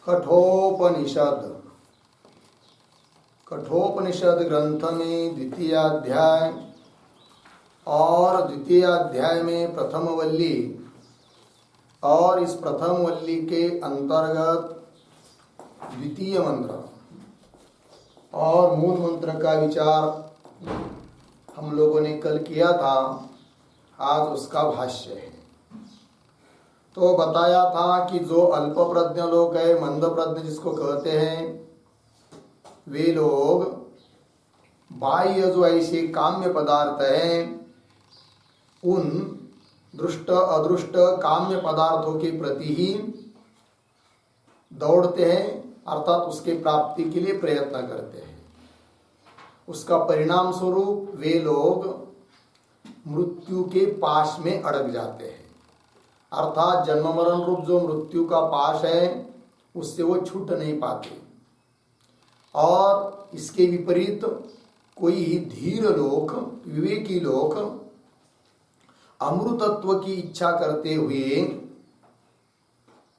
कठोपनिषद। कठोपनिषद ग्रंथ में द्वितीय अध्याय और द्वितीय अध्याय में प्रथम वल्ली और इस प्रथम वल्ली के अंतर्गत द्वितीय मंत्र और मूल मंत्र का विचार हम लोगों ने कल किया था। आज उसका भाष्य है। तो बताया था कि जो अल्प प्रज्ञ लोग है, मंद प्रज्ञ जिसको कहते हैं, वे लोग बाह्य जो ऐसे काम्य पदार्थ हैं उन दृष्ट अदृष्ट काम्य पदार्थों के प्रति ही दौड़ते हैं, अर्थात उसके प्राप्ति के लिए प्रयत्न करते हैं। उसका परिणाम स्वरूप वे लोग मृत्यु के पाश में अड़क जाते हैं, अर्थात जन्म मरण रूप जो मृत्यु का पाश है उससे वो छूट नहीं पाते। और इसके विपरीत कोई धीर लोग, विवेकी लोग अमृतत्व की इच्छा करते हुए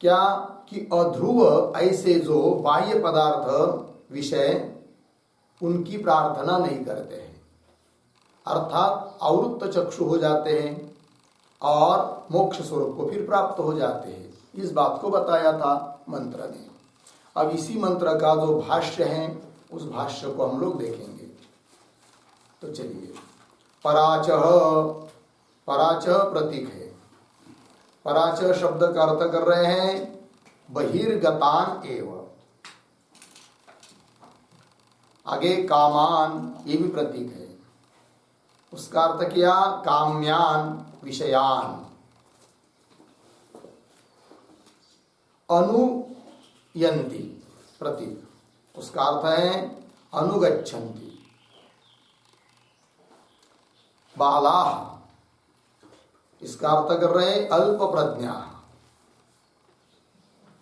क्या कि अध्रुव ऐसे जो बाह्य पदार्थ विषय उनकी प्रार्थना नहीं करते हैं, अर्थात आवृत्त चक्षु हो जाते हैं और मोक्ष स्वरूप को फिर प्राप्त हो जाते हैं। इस बात को बताया था मंत्र ने। अब इसी मंत्र का जो भाष्य है उस भाष्य को हम लोग देखेंगे। तो चलिए, पराच पराच प्रतीक है। पराच शब्द का अर्थ कर रहे हैं बहिर्गतान एव। आगे कामान, ये भी प्रतीक है। उसका अर्थ किया काम्यान विषयान। अनुयंती प्रतीक, उसका अर्थ है अनुगच्छन्ति। बालाः, इसका अर्थ कर रहे अल्प प्रज्ञा।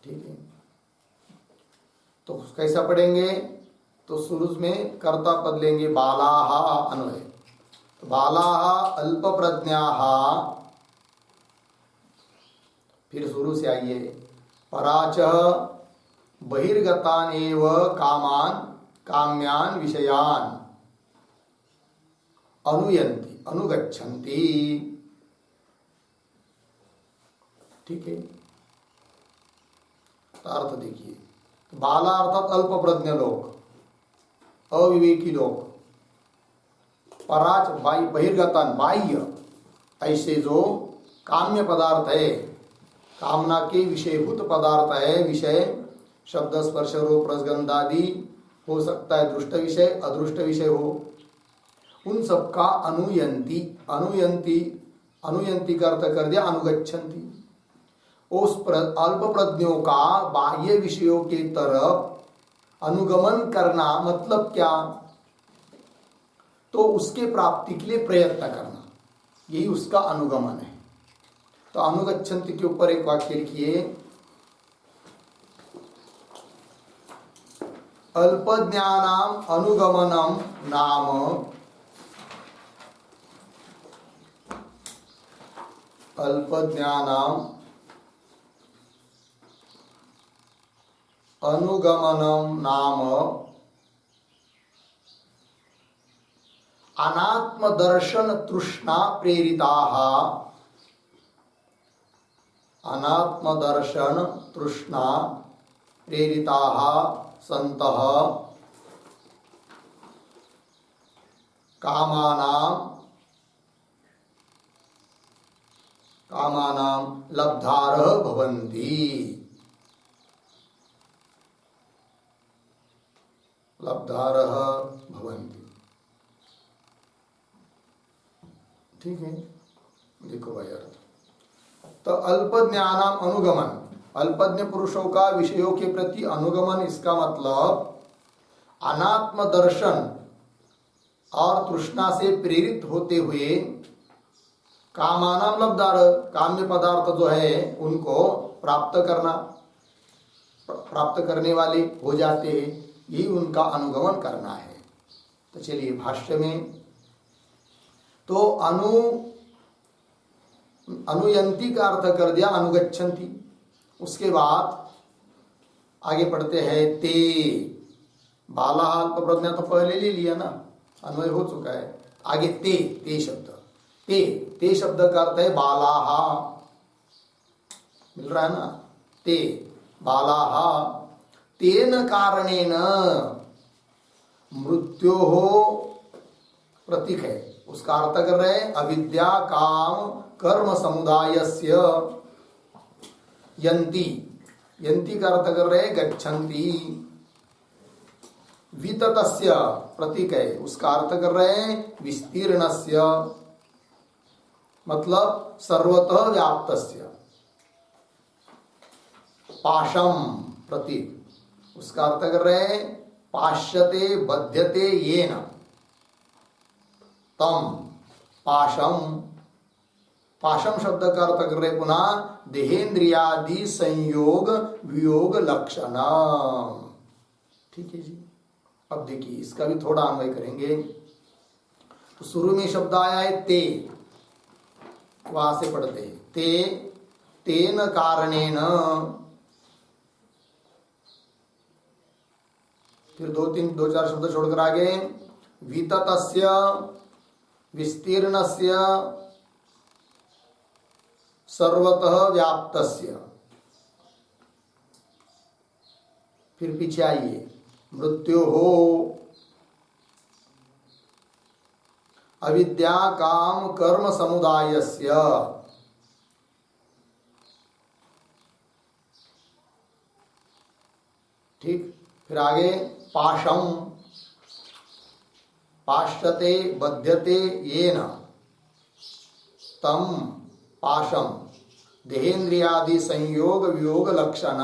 ठीक है, तो कैसा पढ़ेंगे? तो शुरू में कर्ता पद लेंगे बालाः अन्वय। तो बालाः अल्प प्रज्ञाः, फिर शुरू से आइए, पराच बहिर्गतान एव कामान काम्यान विषयान अनुयन्ति अनुगच्छन्ति। ठीक है, अर्थ देखिए, बाला अर्थात अल्प प्रज्ञ लोग, अविवेकी लोग। पराच बहिर्गतान बाह्य, ऐसे जो काम्य पदार्थ है, कामना के विषयभूत पदार्थ है, विषय शब्द स्पर्श रूप रसगंध आदि हो सकता है, दृष्ट विषय अदृष्ट विषय हो, उन सबका अनुयंती। अनुयंती अनुयंती का अर्थ कर दिया अनुगच्छन्ति। उस अल्प प्रज्ञों का बाह्य विषयों के तरफ अनुगमन करना मतलब क्या? तो उसके प्राप्ति के लिए प्रयत्न करना, यही उसका अनुगमन है। तो अनुगच्छन्ति के ऊपर एक वाक्य लिखिए, अल्पज्ञानाम अनुगमनम नाम अल्पज्ञानाम अनुगमनम नाम अनात्म दर्शन तृष्णा प्रेरिताः। अनात्म दर्शन तृष्णा प्रेरिताः सन्तः कामानां लब्धारः भवन्ति। लब्धारः भवन्ति। ठीक है, देखो भाई अर्थ। तो अल्पज्ञानाम अनुगमन, अल्पज्ञ पुरुषों का विषयों के प्रति अनुगमन, इसका मतलब अनात्म दर्शन और तृष्णा से प्रेरित होते हुए कामानाम लब्धार, काम्य पदार्थ जो है उनको प्राप्त करना, प्राप्त करने वाले हो जाते हैं, यही उनका अनुगमन करना है। तो चलिए भाष्य में, तो अनुयंती का अर्थ कर दिया अनुगच्छन्ति। उसके बाद आगे पढ़ते हैं ते, बाला अल्प प्रज्ञा तो पहले ले लिया ना, अन्वय हो चुका है। आगे ते शब्द, ते शब्द का अर्थ है बालाहा, मिल रहा है ना, ते बालाहा तेन कारणेन, मृत्यु हो प्रतीक है, उसका अर्थ कर रहे हैं अविद्या काम कर्म समुदायस्य, यंती, यंती का अर्थ कर रहे हैं गच्छन्ति, विततस्य प्रतीक है, उसका अर्थ कर रहे हैं विस्तीर्णस्य, मतलब सर्वतः व्याप्तस्य, पाशम प्रतीक, उसका अर्थ कर रहे हैं पाश्यते बध्यते येन, तम पाशम, पाशम शब्द का अर्थ कर रहे पुनः देहेंद्रियादि संयोग वियोग लक्षण। ठीक है जी। अब देखिए इसका भी थोड़ा अन्वय करेंगे। तो शुरू में शब्द आया है ते, वहां से पढ़ते हैं ते, तेन कारणेन, फिर दो चार शब्द छोड़कर आगे विततस्य, विस्तीर्णस्य, सर्वतः व्याप्तस्य, फिर पीछे आइए मृत्यु हो अविद्या काम कर्म समुदायस्य, ठीक, फिर आगे पाशम, पाश्यते बध्यते येन, तम पाशम देहेंद्रियादि संयोग वियोग लक्षण,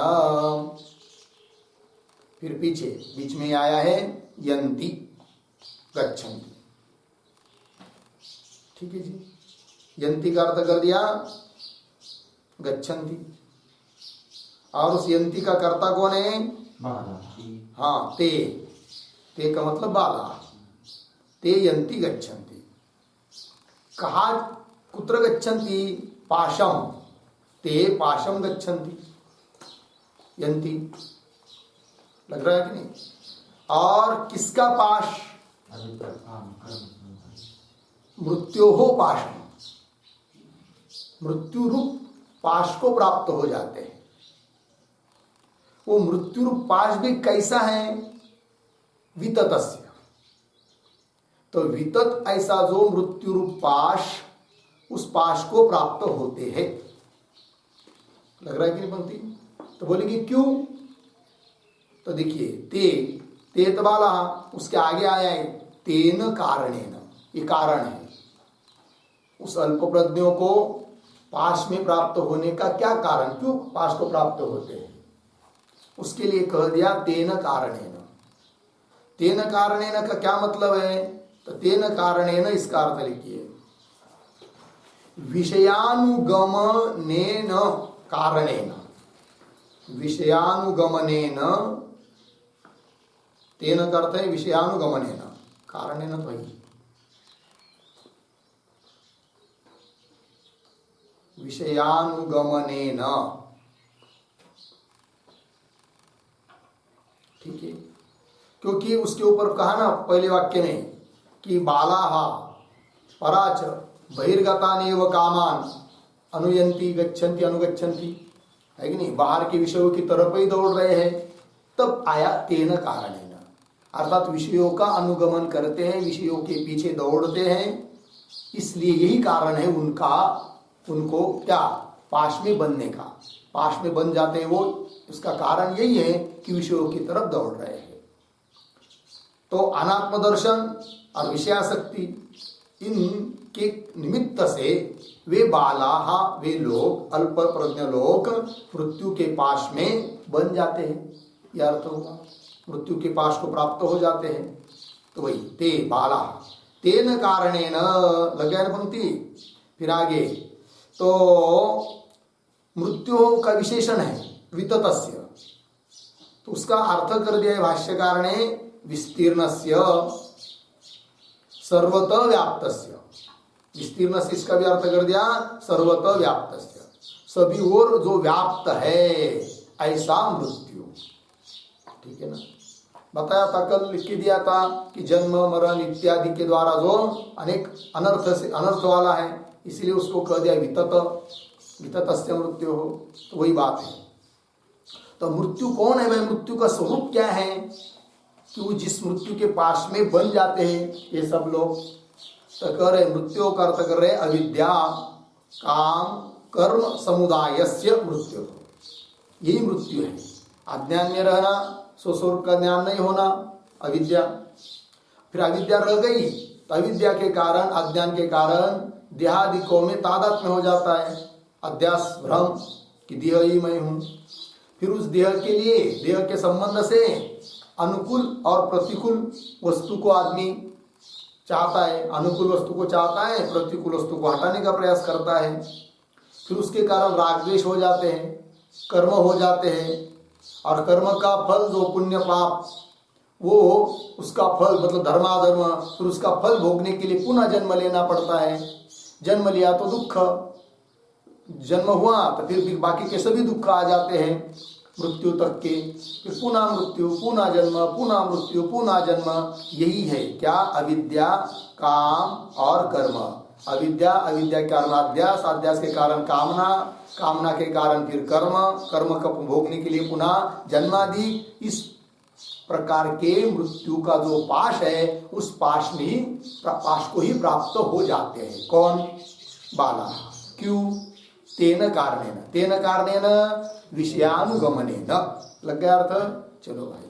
फिर पीछे बीच में आया है यंती गच्छन्ति। ठीक है जी। यंती का अर्थ कर दिया गच्छन्ति, और उस यंती का कर्ता कौन है? हाँ ते का मतलब बाला, ते यंती गच्छन्ति। कहा कुत्र गच्छन्ति? पाशम, ते पाशम गच्छन्ति, यंती, लग रहा है कि नहीं? और किसका पाश? मृत्यु हो पाशम, मृत्यु रूप पाश को प्राप्त हो जाते हैं। वो मृत्यु रूप पाश भी कैसा है? विततस्य, तो वितत ऐसा जो मृत्यु रूप पाश, उस पाश को प्राप्त होते हैं। लग रहा है कि नहीं पंक्ति? तो बोलेंगे क्यों? तो देखिए ते तबाला, उसके आगे आया है तेन कारणेन, ये कारण है। उस अल्प प्रज्ञों को पाश में प्राप्त होने का क्या कारण, क्यों पाश को प्राप्त होते हैं, उसके लिए कह दिया तेन कारणेन। तेन कारणेन का क्या मतलब है? तो तेन कारणेन इसका अर्थ लिखिए विषयानुगमनेन कारणेन, विषयानुगमनेन, तेन का अर्थ है विषयानुगमनेन, कारणेन तो ही विषयानुगमनेन। ठीक है, क्योंकि उसके ऊपर कहा ना पहले वाक्य में कि बालाहा पराच बहिर्गतानेव कामान अनुयंती गच्छन्ति अनुगच्छन्ति, है कि नहीं? बाहर के विषयों की तरफ ही दौड़ रहे हैं। तब आया तेन कारणेन, अर्थात विषयों का अनुगमन करते हैं, विषयों के पीछे दौड़ते हैं, इसलिए यही कारण है उनको क्या पाश में बनने का। पाश में बन जाते हैं वो, उसका कारण यही है कि विषयों की तरफ दौड़ रहे हैं। तो अनात्म दर्शन और विषयासक्ति, इनके निमित्त से वे बालाहा, वे लोग अल्प प्रज्ञ लोग मृत्यु के पाश में बन जाते हैं। यह अर्थ होगा, मृत्यु के पाश को प्राप्त हो जाते हैं। तो वही ते बाला तेन कारणेन, लग गया ना पंक्ति। फिर आगे तो मृत्यु का विशेषण है विततस्य, तो उसका अर्थ कर दिया है भाष्यकार ने विस्तीर्णस्य सर्वतः व्याप्तस्य। विस्तीर्ण से इसका भी अर्थ कर दिया सर्वतः व्याप्तस्य, सभी ओर जो व्याप्त है ऐसा मृत्यु। ठीक है ना। बताया था, कल लिख के दिया था कि जन्म मरण इत्यादि के द्वारा जो अनेक अनर्थ वाला है, इसलिए उसको कह दिया विततस्य मृत्यु हो। तो वही बात है। तो मृत्यु कौन है भाई, मृत्यु का स्वरूप क्या है कि वो जिस मृत्यु के पास में बन जाते हैं ये सब लोग, तो कह रहे मृत्यु का अर्थ कर रहे अविद्या काम कर्म समुदायस्य मृत्यु, यही मृत्यु है। अज्ञान में रहना, स्वस्वरूप का ज्ञान नहीं होना, अविद्या। फिर अविद्या रह गई तो अविद्या के कारण, अज्ञान के कारण देहादिकों में तादात्म्य हो जाता है, अध्यास भ्रम कि देह ही मैं हूँ। फिर उस देह के लिए, देह के संबंध से अनुकूल और प्रतिकूल वस्तु को आदमी चाहता है, अनुकूल वस्तु को चाहता है, प्रतिकूल वस्तु को हटाने का प्रयास करता है। फिर उसके कारण राग द्वेष हो जाते हैं, कर्म हो जाते हैं, और कर्म का फल जो पुण्य पाप, वो उसका फल मतलब धर्माधर्म, फिर उसका फल भोगने के लिए पुनः जन्म लेना पड़ता है। जन्म लिया तो दुख, जन्म हुआ तो फिर बाकी के सभी दुख आ जाते हैं मृत्यु तक के। फिर पुनः मृत्यु, पुनः जन्म, पुनः मृत्यु, पुनः जन्म। यही है क्या, अविद्या काम और कर्म। अविद्या, अविद्या के कारण अध्यास, अध्यास के कारण कामना, कामना के कारण फिर कर्म, कर्म का भोगने के लिए पुनः जन्मादि। इस प्रकार के मृत्यु का जो पाश है, उस पाश में ही, पाश को ही प्राप्त हो जाते हैं। कौन? बाला। क्यों? तेन कारणेन, तेन कारणेन विषयानुगमनेन। लग गया अर्थ? चलो भाई।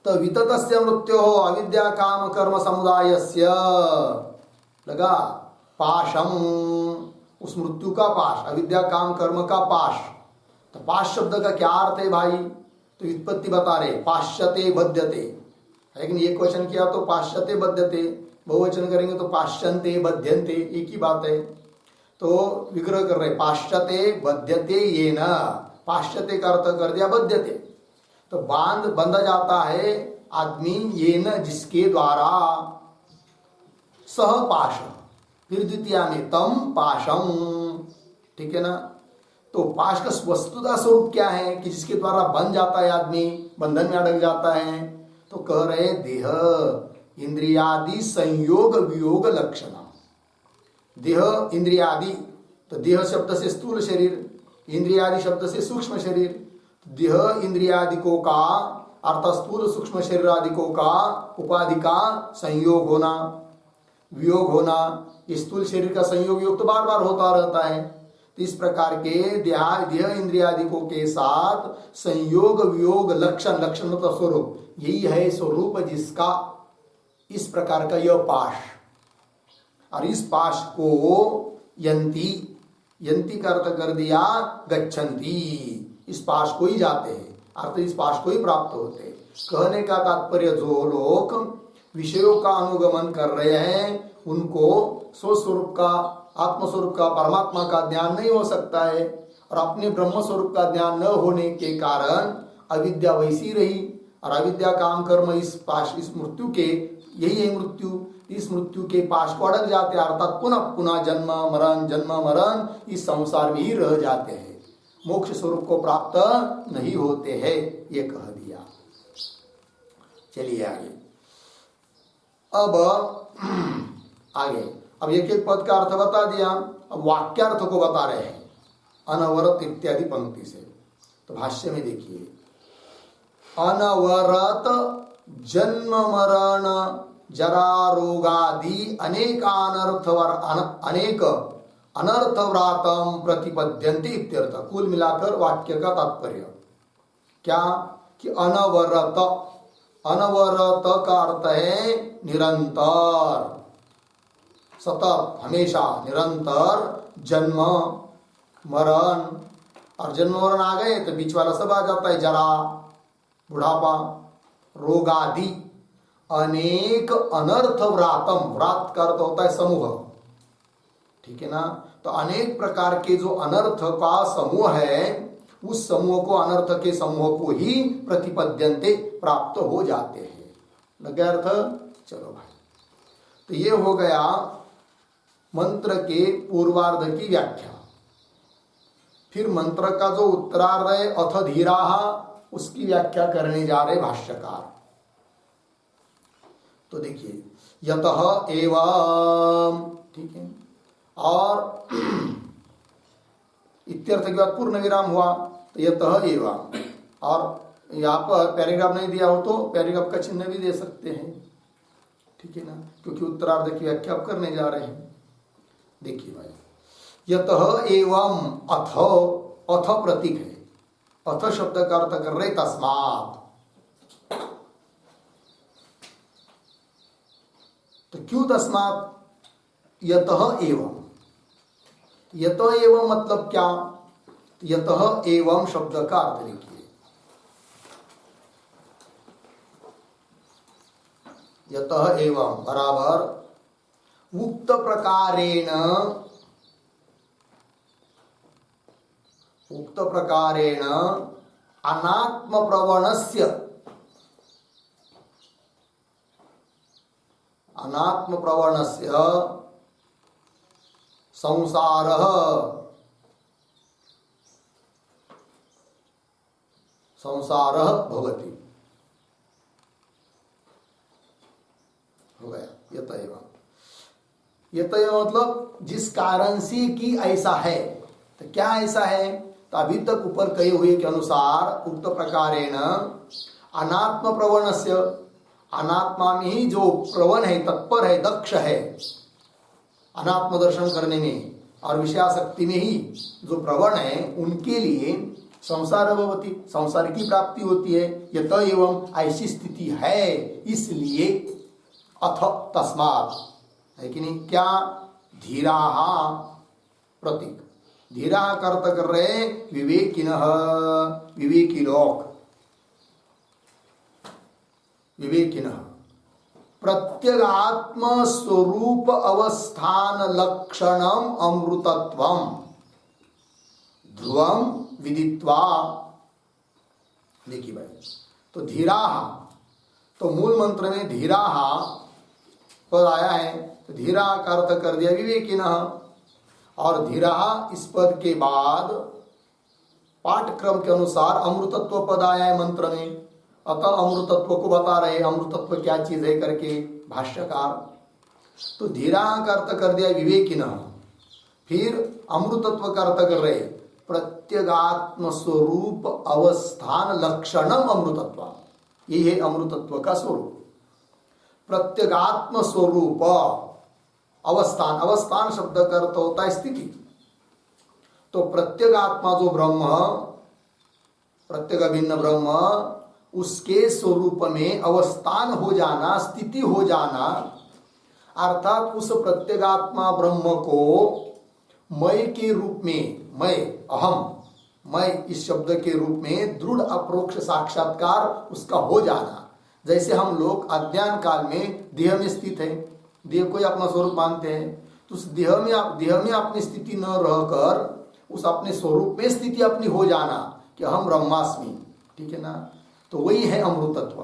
तो विततस्य मृत्यो अविद्या काम कर्म समुदायस्य, लगा पाशम, उस मृत्यु का पाश, अविद्या काम कर्म का पाश। तो पाश शब्द का क्या अर्थ है भाई? तो व्युत्पत्ति बता रहे, पाश्यते बध्यते। लेकिन एक वचन किया तो पाश्यते बध्यते, बहुवचन करेंगे तो पाश्यन्ते बध्यन्ते, एक ही बात है। तो विग्रह कर रहे, पाश्यते बध्यते ये न, पाश्यते का अर्थ कर दिया बध्यते। तो बंधा जाता है आदमी ये न, जिसके द्वारा, सह पाश, फिर द्वितीय में तम पाशम, ठीक है ना। तो पाश का वस्तुतः स्वरूप क्या है कि जिसके द्वारा बन जाता है आदमी, बंधन में अटक जाता है। तो कह रहे देह इंद्रियादि संयोग वियोग लक्षण। देह इंद्रियादि, तो देह शब्द से स्थूल शरीर, इंद्रियादि शब्द से सूक्ष्म शरीर। देह इंद्रियादिकों का अर्थात स्थूल सूक्ष्म शरीर आदिकों का उपाधि का संयोग होना, वियोग होना। स्थूल शरीर का संयोग योग तो बार बार होता रहता है। तो इस प्रकार के देह इंद्रियादिकों के साथ संयोग वियोग लक्षण, लक्षण मतलब स्वरूप, यही है स्वरूप जिसका इस प्रकार का यह पाश। और इस पाश को यंती, यंती का अर्थ कर दिया गच्छन्ति, इस पाश को ही जाते हैं, अर्थ इस पाश को ही प्राप्त होते हैं। कहने का तात्पर्य जो लोग विषयों का अनुगमन कर रहे हैं, उनको स्वस्वरूप का, आत्मस्वरूप का, परमात्मा का ज्ञान नहीं हो सकता है। और अपने ब्रह्म स्वरूप का ज्ञान न होने के कारण अविद्या वैसी रही, और अविद्या काम कर्म इस पाश, इस मृत्यु के, यही है मृत्यु, इस मृत्यु के पाश को अड़क जाते हैं, अर्थात पुनः पुनः जन्म मरण इस संसार में ही रह जाते हैं, मोक्ष स्वरूप को प्राप्त नहीं होते हैं, ये कह दिया। चलिए आगे। अब अब एक एक पद का अर्थ बता दिया, अब वाक्यार्थ को बता रहे हैं अनवरत इत्यादि पंक्ति से। तो भाष्य में देखिए, अनवरत जन्म मरण जरा रोगादि अनेक अनर्थव्रातम प्रतिपद्यन्ते इत्यर्थ। कुल मिलाकर वाक्य का तात्पर्य क्या कि अनवरत, अनवरत का अर्थ है निरंतर, सतत, हमेशा, निरंतर जन्म मरण। और जन्म मरण आ गए तो बीच वाला सब आ जाता है, जरा, बुढ़ापा, रोगादि अनेक अनर्थ व्रातम, व्रात का अर्थ होता है समूह, ठीक है ना। तो अनेक प्रकार के जो अनर्थ का समूह है, उस समूह को, अनर्थ के समूह को ही प्रतिपद्यन्ते प्राप्त हो जाते हैं। लग गया अर्थ? चलो भाई। तो ये हो गया मंत्र के पूर्वार्ध की व्याख्या। फिर मंत्र का जो उत्तरार्ध है, अथ धीराः उसकी व्याख्या करने जा रहे भाष्यकार। तो देखिए, यतः एवं, ठीक है, और इत्यर्थ के बाद पूर्ण विराम हुआ, तो यतः एवं, और यहाँ पर पैराग्राफ नहीं दिया हो तो पैराग्राफ का चिन्ह भी दे सकते हैं, ठीक है ना, क्योंकि उत्तरार्ध की व्याख्या आप करने जा रहे हैं। देखिए भाई, यतः एवं, अथ, अथ प्रतीक है, अथ शब्द का अर्थ कर रहे तस्मात्। तो क्यों तस्मात्? यतः एवं, यतः एवं मतलब क्या? यतः एवं शब्द का अर्थ लिखिए, यतः एवं बराबर उक्त प्रकारेण, उक्त प्रकारेण अनात्म प्रवणस्य, अनात्म प्रवणस्य संसारः, संसारः भवति। हो गया यत एवं। यत एवं मतलब जिस कारण से कि ऐसा है, तो क्या ऐसा है? तो अभी तक ऊपर कहे हुए के अनुसार उक्त प्रकारेण अनात्म प्रवणस्य, अनात्मा में ही जो प्रवण है, तत्पर है, दक्ष है अनात्म दर्शन करने में और विषयासक्ति में ही जो प्रवण है, उनके लिए संसार भवति, संसार की प्राप्ति होती है। यत एवं ऐसी स्थिति है, इसलिए अथ तस्मात्, है कि नहीं? क्या? धीराः प्रतीक, धीराः का अर्थ कर रहे विवेकिनः, विवेकी लोग, विवेकिनः प्रत्यगात्म स्वरूप अवस्थान लक्षणम अमृतत्वम ध्रुवम विदित्वा। देखिए भाई, तो धीराः, तो मूल मंत्र में धीराः पद आया है, तो धीरा का अर्थ कर दिया विवेकिनः, और धीराः इस पद के बाद पाठक्रम के अनुसार अमृतत्व पद आया है मंत्र में, अतः अमृतत्व को बता रहे, अमृतत्व क्या चीज है करके भाष्यकार। तो धीरा का अर्थ कर दिया विवेकिनः, फिर अमृतत्व का अर्थ कर रहे प्रत्यगात्म स्वरूप अवस्थान लक्षणम अमृतत्व, ये है अमृतत्व का स्वरूप। प्रत्यगात्म स्वरूप अवस्थान, अवस्थान शब्द का अर्थ होता है स्थिति। तो प्रत्यगात्मा जो ब्रह्म, प्रत्यग भिन्न ब्रह्म, उसके स्वरूप में अवस्थान हो जाना, स्थिति हो जाना, अर्थात उस प्रत्यगात्मा ब्रह्म को मैं के रूप में, मैं अहम, मैं इस शब्द के रूप में दृढ़ अप्रोक्ष साक्षात्कार उसका हो जाना। जैसे हम लोग अज्ञान काल में देह में स्थित है, देह को ही अपना स्वरूप मानते हैं, तो उस देह में अपनी स्थिति न रहकर उस अपने स्वरूप में स्थिति अपनी हो जाना कि हम ब्रह्मास्मि, ठीक है ना। तो वही है अमृतत्व,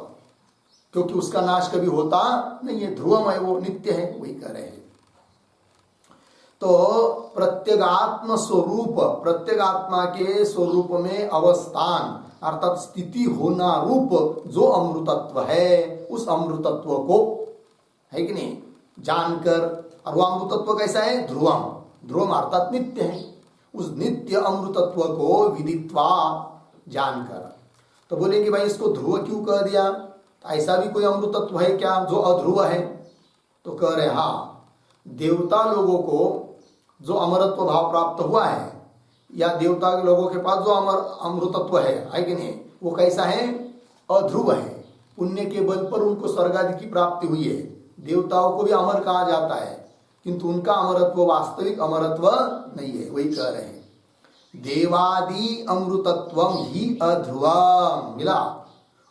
क्योंकि उसका नाश कभी होता नहीं है, ध्रुवम है, वो नित्य है, वही कह रहे हैं। तो प्रत्यगात्म स्वरूप, प्रत्यगात्मा के स्वरूप में अवस्थान अर्थात स्थिति होना रूप जो अमृतत्व है, उस अमृतत्व को, है कि नहीं, जानकर, और वह अमृतत्व कैसा है? ध्रुवम, ध्रुवम अर्थात नित्य है, उस नित्य अमृतत्व को विदित्वा, जानकर। तो बोलेंगे भाई इसको ध्रुव क्यों कह दिया? ऐसा भी कोई अमृतत्व है क्या जो अध्रुव है? तो कह रहे हाँ, देवता लोगों को जो अमरत्व भाव प्राप्त हुआ है, या देवता के लोगों के पास जो अमृतत्व है कि नहीं, वो कैसा है? अध्रुव है। पुण्य के बल पर उनको स्वर्ग आदि की प्राप्ति हुई है, देवताओं को भी अमर कहा जाता है, किंतु उनका अमरत्व वास्तविक अमरत्व नहीं है, वही कह रहे हैं। देवादि अमृतत्वम ही अध्रुवम, मिला,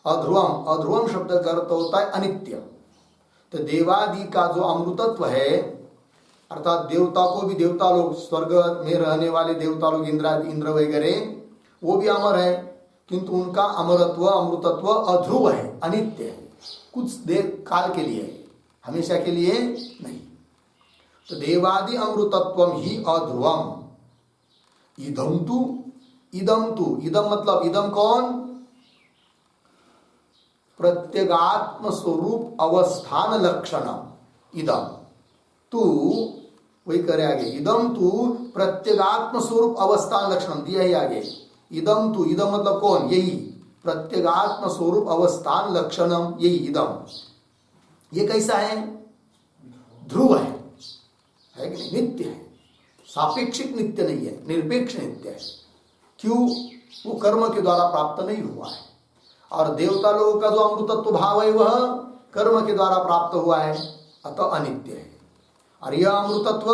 अध्रुवम, अध्रुवम शब्द का अर्थ होता है अनित्य। तो देवादि का जो अमृतत्व है, अर्थात देवता को भी, देवता लोग, स्वर्ग में रहने वाले देवता लोग, इंद्र वगैरह, वो भी अमर है, किंतु उनका अमरत्व, अमृतत्व अध्रुव है, अनित्य है, कुछ देर काल के लिए, हमेशा के लिए नहीं। तो देवादि अमृतत्वम ही अध्रुवम। इदम तु, इदम तु, इदम मतलब इदम कौन? प्रत्यगात्म स्वरूप अवस्थान लक्षणम इदम तू, वही करे आगे, इदम तू प्रत्यगात्म स्वरूप अवस्थान लक्षणम दिया ही आगे। इदम तू, इदम मतलब कौन? यही प्रत्यगात्म स्वरूप अवस्थान लक्षणम, यही इदम। ये कैसा है? ध्रुव है कि नहीं? नित्य है, सापेक्षिक नित्य नहीं है, निरपेक्ष नित्य है। क्यों? वो कर्म के द्वारा प्राप्त नहीं हुआ है। और देवता लोगों का जो अमृतत्व भाव है वह कर्म के द्वारा प्राप्त हुआ है, अतः अनित्य है। और यह अमृतत्व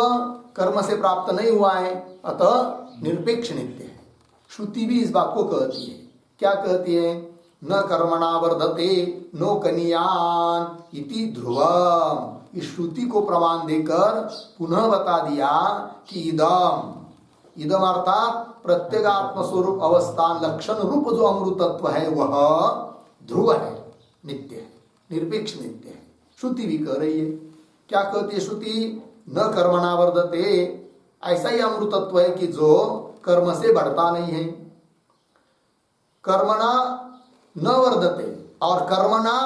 कर्म से प्राप्त नहीं हुआ है, अतः निरपेक्ष नित्य है। श्रुति भी इस बात को कहती है। क्या कहती है? न कर्मणा वर्धते नो कनियान इति ध्रुवम। इस श्रुति को प्रमाण देकर पुनः बता दिया कि इदम, इदम अर्थात प्रत्यगात्म स्वरूप अवस्थान लक्षण रूप जो अमृतत्व है वह ध्रुव है, नित्य है, निरपेक्ष नित्य है। श्रुति भी कह रही है। क्या कहती है श्रुति? न कर्मणा वर्धते, ऐसा ही अमृतत्व है कि जो कर्म से बढ़ता नहीं है। कर्मणा न वर्धते और कर्मणा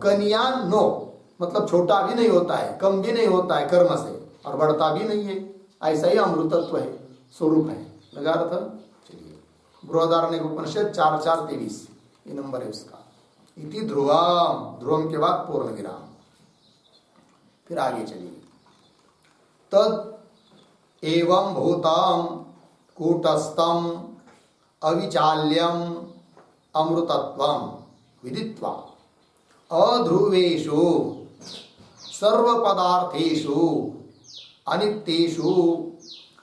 कनियान नो, मतलब छोटा भी नहीं होता है, कम भी नहीं होता है कर्म से, और बढ़ता भी नहीं है। ऐसा ही अमृतत्व है, स्वरूप है। लगा अर्थ? चलिए, बृहदारण्यक उपनिषद 4:4-23 ये नंबर है उसका। इति ध्रुवम, ध्रुवम के बाद पूर्ण विराम। फिर आगे चलिए। तद एवं भूतम कूटस्थम अविचाल्यम अमृतत्वम विदित्वा अध्रुवेषु सर्व पदार्थेषु अनित्येषु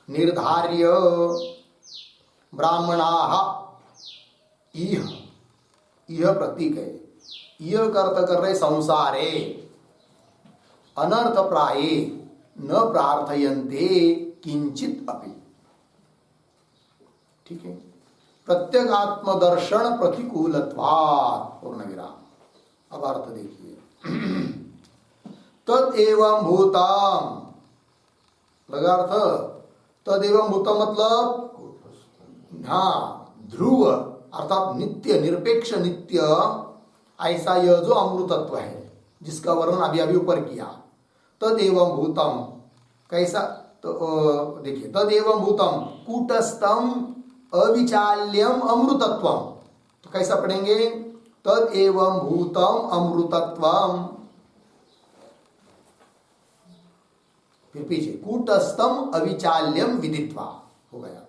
निर्धार्य ब्राह्मणाः इह, यह प्रतीक है, यह कर्त कर रहे संसारे अनर्थ प्राये न प्रार्थयन्ते किंचित अपि। ठीक है, प्रत्यगात्म दर्शन प्रतिकूलत्वात् पूर्ण विराम। अब अर्थ देखिए। तद एवं भूतम, लगा अर्थ? तद एवं भूतम मतलब हाँ, ध्रुव अर्थात नित्य, निरपेक्ष नित्य, ऐसा यह जो अमृतत्व है जिसका वर्णन अभी अभी ऊपर किया। तद एवं भूतम कैसा? तो देखिए, तद एवं भूतम कूटस्थम अविचाल्यम अमृतत्वम। तो कैसा पढ़ेंगे? तद एवं भूतम अमृतत्वम, फिर पीछे कूटस्थम अविचाल्यम विदित्वा हो गया।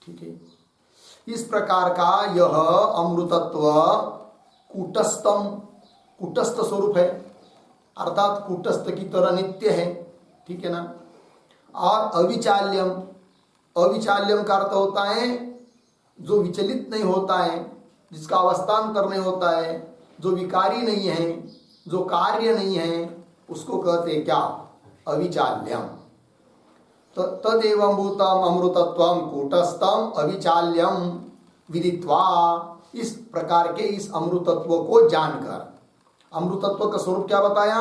ठीक है, इस प्रकार का यह अमृतत्व कूटस्थम, कूटस्थ स्वरूप है, अर्थात कूटस्थ की तरह नित्य है। ठीक है ना? और अविचाल्यम, अविचाल्यम का अर्थ होता है जो विचलित नहीं होता है, जिसका अवस्थान्तर नहीं होता है, जो विकारी नहीं है, जो कार्य नहीं है, उसको कहते हैं क्या? अविचाल्यम। तो तदेवं भूतम अमृतत्वम कूटस्थम अविचाल्यम विदित्वा, इस प्रकार के इस अमृतत्व को जानकर, अमृतत्व का स्वरूप क्या बताया?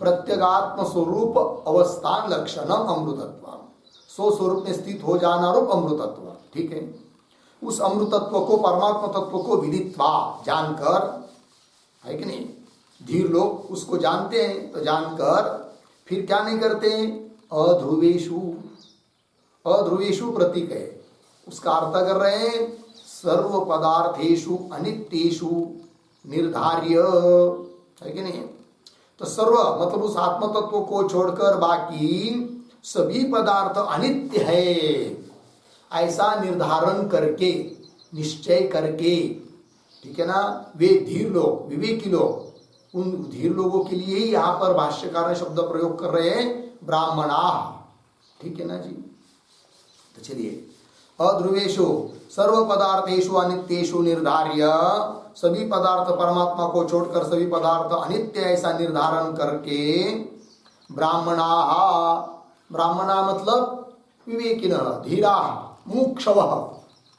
प्रत्यगात्म स्वरूप अवस्थान लक्षणम अमृतत्व, सो स्वरूप में स्थित हो जाना रूप अमृतत्व। ठीक है, उस अमृतत्व को, परमात्मा तत्व को विदित्वा जानकर, है कि नहीं? धीर लोग उसको जानते हैं, तो जानकर फिर क्या नहीं करते? अध्रुवेषु, अध्रुवेषु प्रतीक है, उसका अर्थ कर रहे हैं सर्व पदार्थेषु अनित्येषु निर्धार्य, है कि नहीं? तो सर्व मतलब उस आत्म तत्व को छोड़कर बाकी सभी पदार्थ अनित्य है, ऐसा निर्धारण करके, निश्चय करके, ठीक है ना, वे धीर लोग, विवेकी लोग, उन धीर लोगों के लिए ही यहाँ पर भाष्यकार ने शब्द प्रयोग कर रहे हैं ब्राह्मणा। ठीक है ना जी? तो चलिए, अध्रुवेषु सर्व पदार्थेषु अनित्येषु निर्धार्य, सभी पदार्थ परमात्मा को छोड़कर सभी पदार्थ अनित्य ऐसा निर्धारण करके ब्राह्मणा, ब्राह्मणा मतलब विवेकिनः धीरा मुमुक्षवः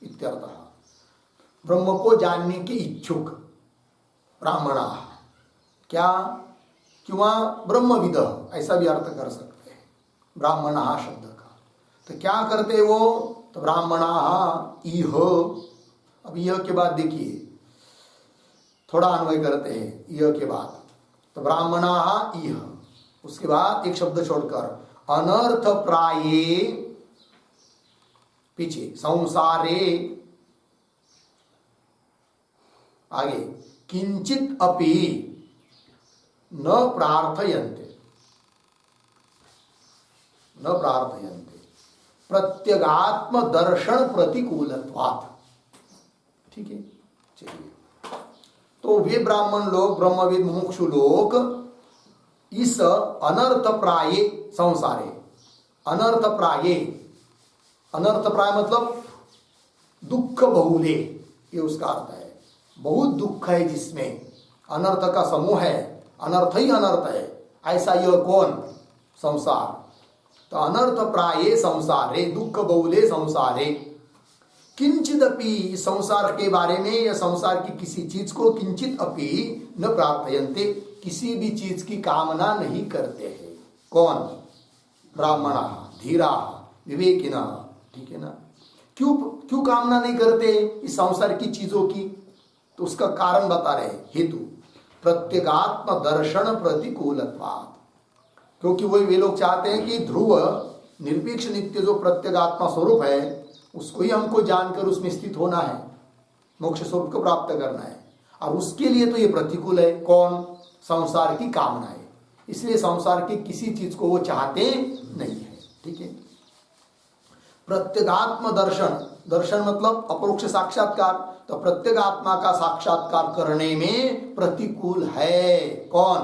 इत्यर्थः, ब्रह्म को जानने के इच्छुक ब्राह्मणा। क्या? क्यों? ब्रह्मविद, ऐसा भी अर्थ कर सकते हैं ब्राह्मणा शब्द का। तो क्या करते वो? तो ब्राह्मणा इह अब यह के बाद देखिए, थोड़ा अन्वय करते हैं यह के बाद। तो ब्राह्मणा इह, उसके बाद एक शब्द छोड़कर अनर्थ प्राये, पीछे संसारे, आगे किंचित अपि न प्रार्थयन्ते, न प्रार्थयन्ते प्रत्यगात्म दर्शन प्रतिकूलत्वात्। ठीक है, चलिए। तो वे ब्राह्मण लोग, ब्रह्मविद मुमुक्षु लोग इस अनर्थ प्राये संसारे, अनर्थ प्राये, अनर्थ प्राय मतलब दुख बहुले, ये उसका अर्थ है। बहुत दुख है जिसमें, अनर्थ का समूह है, अनर्थ ही अनर्थ है, ऐसा यह कौन? संसार। तो अनर्थ प्राये संसारे, दुख बहुले संसारे, किंचित अपि, संसार के बारे में या संसार की किसी चीज को किंचित अपि न प्रार्थयन्ते, किसी भी चीज की कामना नहीं करते हैं। कौन? ब्राह्मणा धीरा विवेकिना। ठीक है ना? क्यों क्यों कामना नहीं करते इस संसार की चीजों की? तो उसका कारण बता रहे, हेतु प्रत्यगात्म दर्शन प्रतिकूलत्वात्। क्योंकि वे लोग चाहते हैं कि ध्रुव निरपेक्ष नित्य जो प्रत्यगात्मा स्वरूप है उसको ही हमको जानकर उसमें स्थित होना है, मोक्ष स्वरूप को प्राप्त करना है, और उसके लिए तो ये प्रतिकूल है। कौन? संसार की कामनाएं। इसलिए संसार की किसी चीज को वो चाहते नहीं है। ठीक है। प्रत्यगात्म दर्शन, दर्शन मतलब अपरोक्ष साक्षात्कार, तो प्रत्यगात्मा का साक्षात्कार करने में प्रतिकूल है। कौन?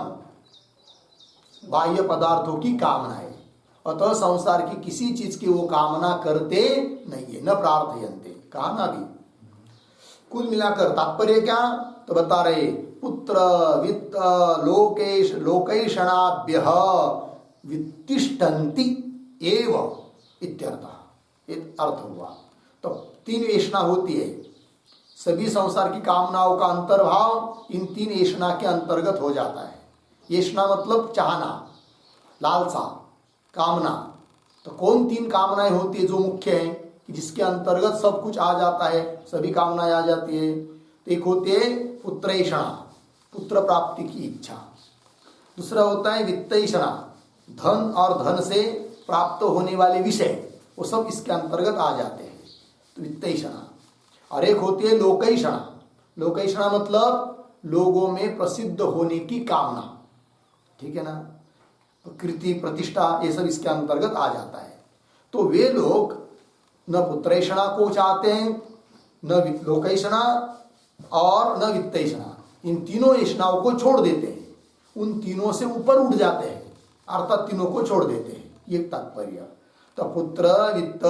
बाह्य पदार्थों की कामनाएं। अतः संसार की किसी चीज की वो कामना करते नहीं है, न प्रार्थयन्ते, कहा ना अभी। कुल मिलाकर तात्पर्य क्या? तो बता रहे, पुत्र वित्त लोकेश लोकैषणाभ्यः वित्तिष्ठन्ति एव इत्यर्थः, एक अर्थ हुआ। तो तीन ऐषणा होती है, सभी संसार की कामनाओं का अंतर्भाव इन तीन ऐषणा के अंतर्गत हो जाता है। ऐषणा मतलब चाहना, लालसा, कामना। तो कौन तीन कामनाएं होती है जो मुख्य है, कि जिसके अंतर्गत सब कुछ आ जाता है, सभी कामनाएं आ जाती है? तो एक होती है पुत्रैषणा, पुत्र प्राप्ति की इच्छा। दूसरा होता है वित्तैषणा, धन और धन से प्राप्त होने वाले विषय, वो सब इसके अंतर्गत आ जाते हैं, तो वित्तैषणा। और एक होती है लोकैषणा, लोकैषणा मतलब लोगों में प्रसिद्ध होने की कामना। ठीक है ना? कीर्ति प्रतिष्ठा ये सब इसके अंतर्गत आ जाता है। तो वे लोग न पुत्रैषणा को चाहते हैं, न लोकैषणा और न वित्तैषणा, इन तीनों ऐषणाओं को छोड़ देते हैं, उन तीनों से ऊपर उठ जाते हैं, अर्थात तीनों को छोड़ देते हैं, ये तात्पर्य। तो पुत्र वित्त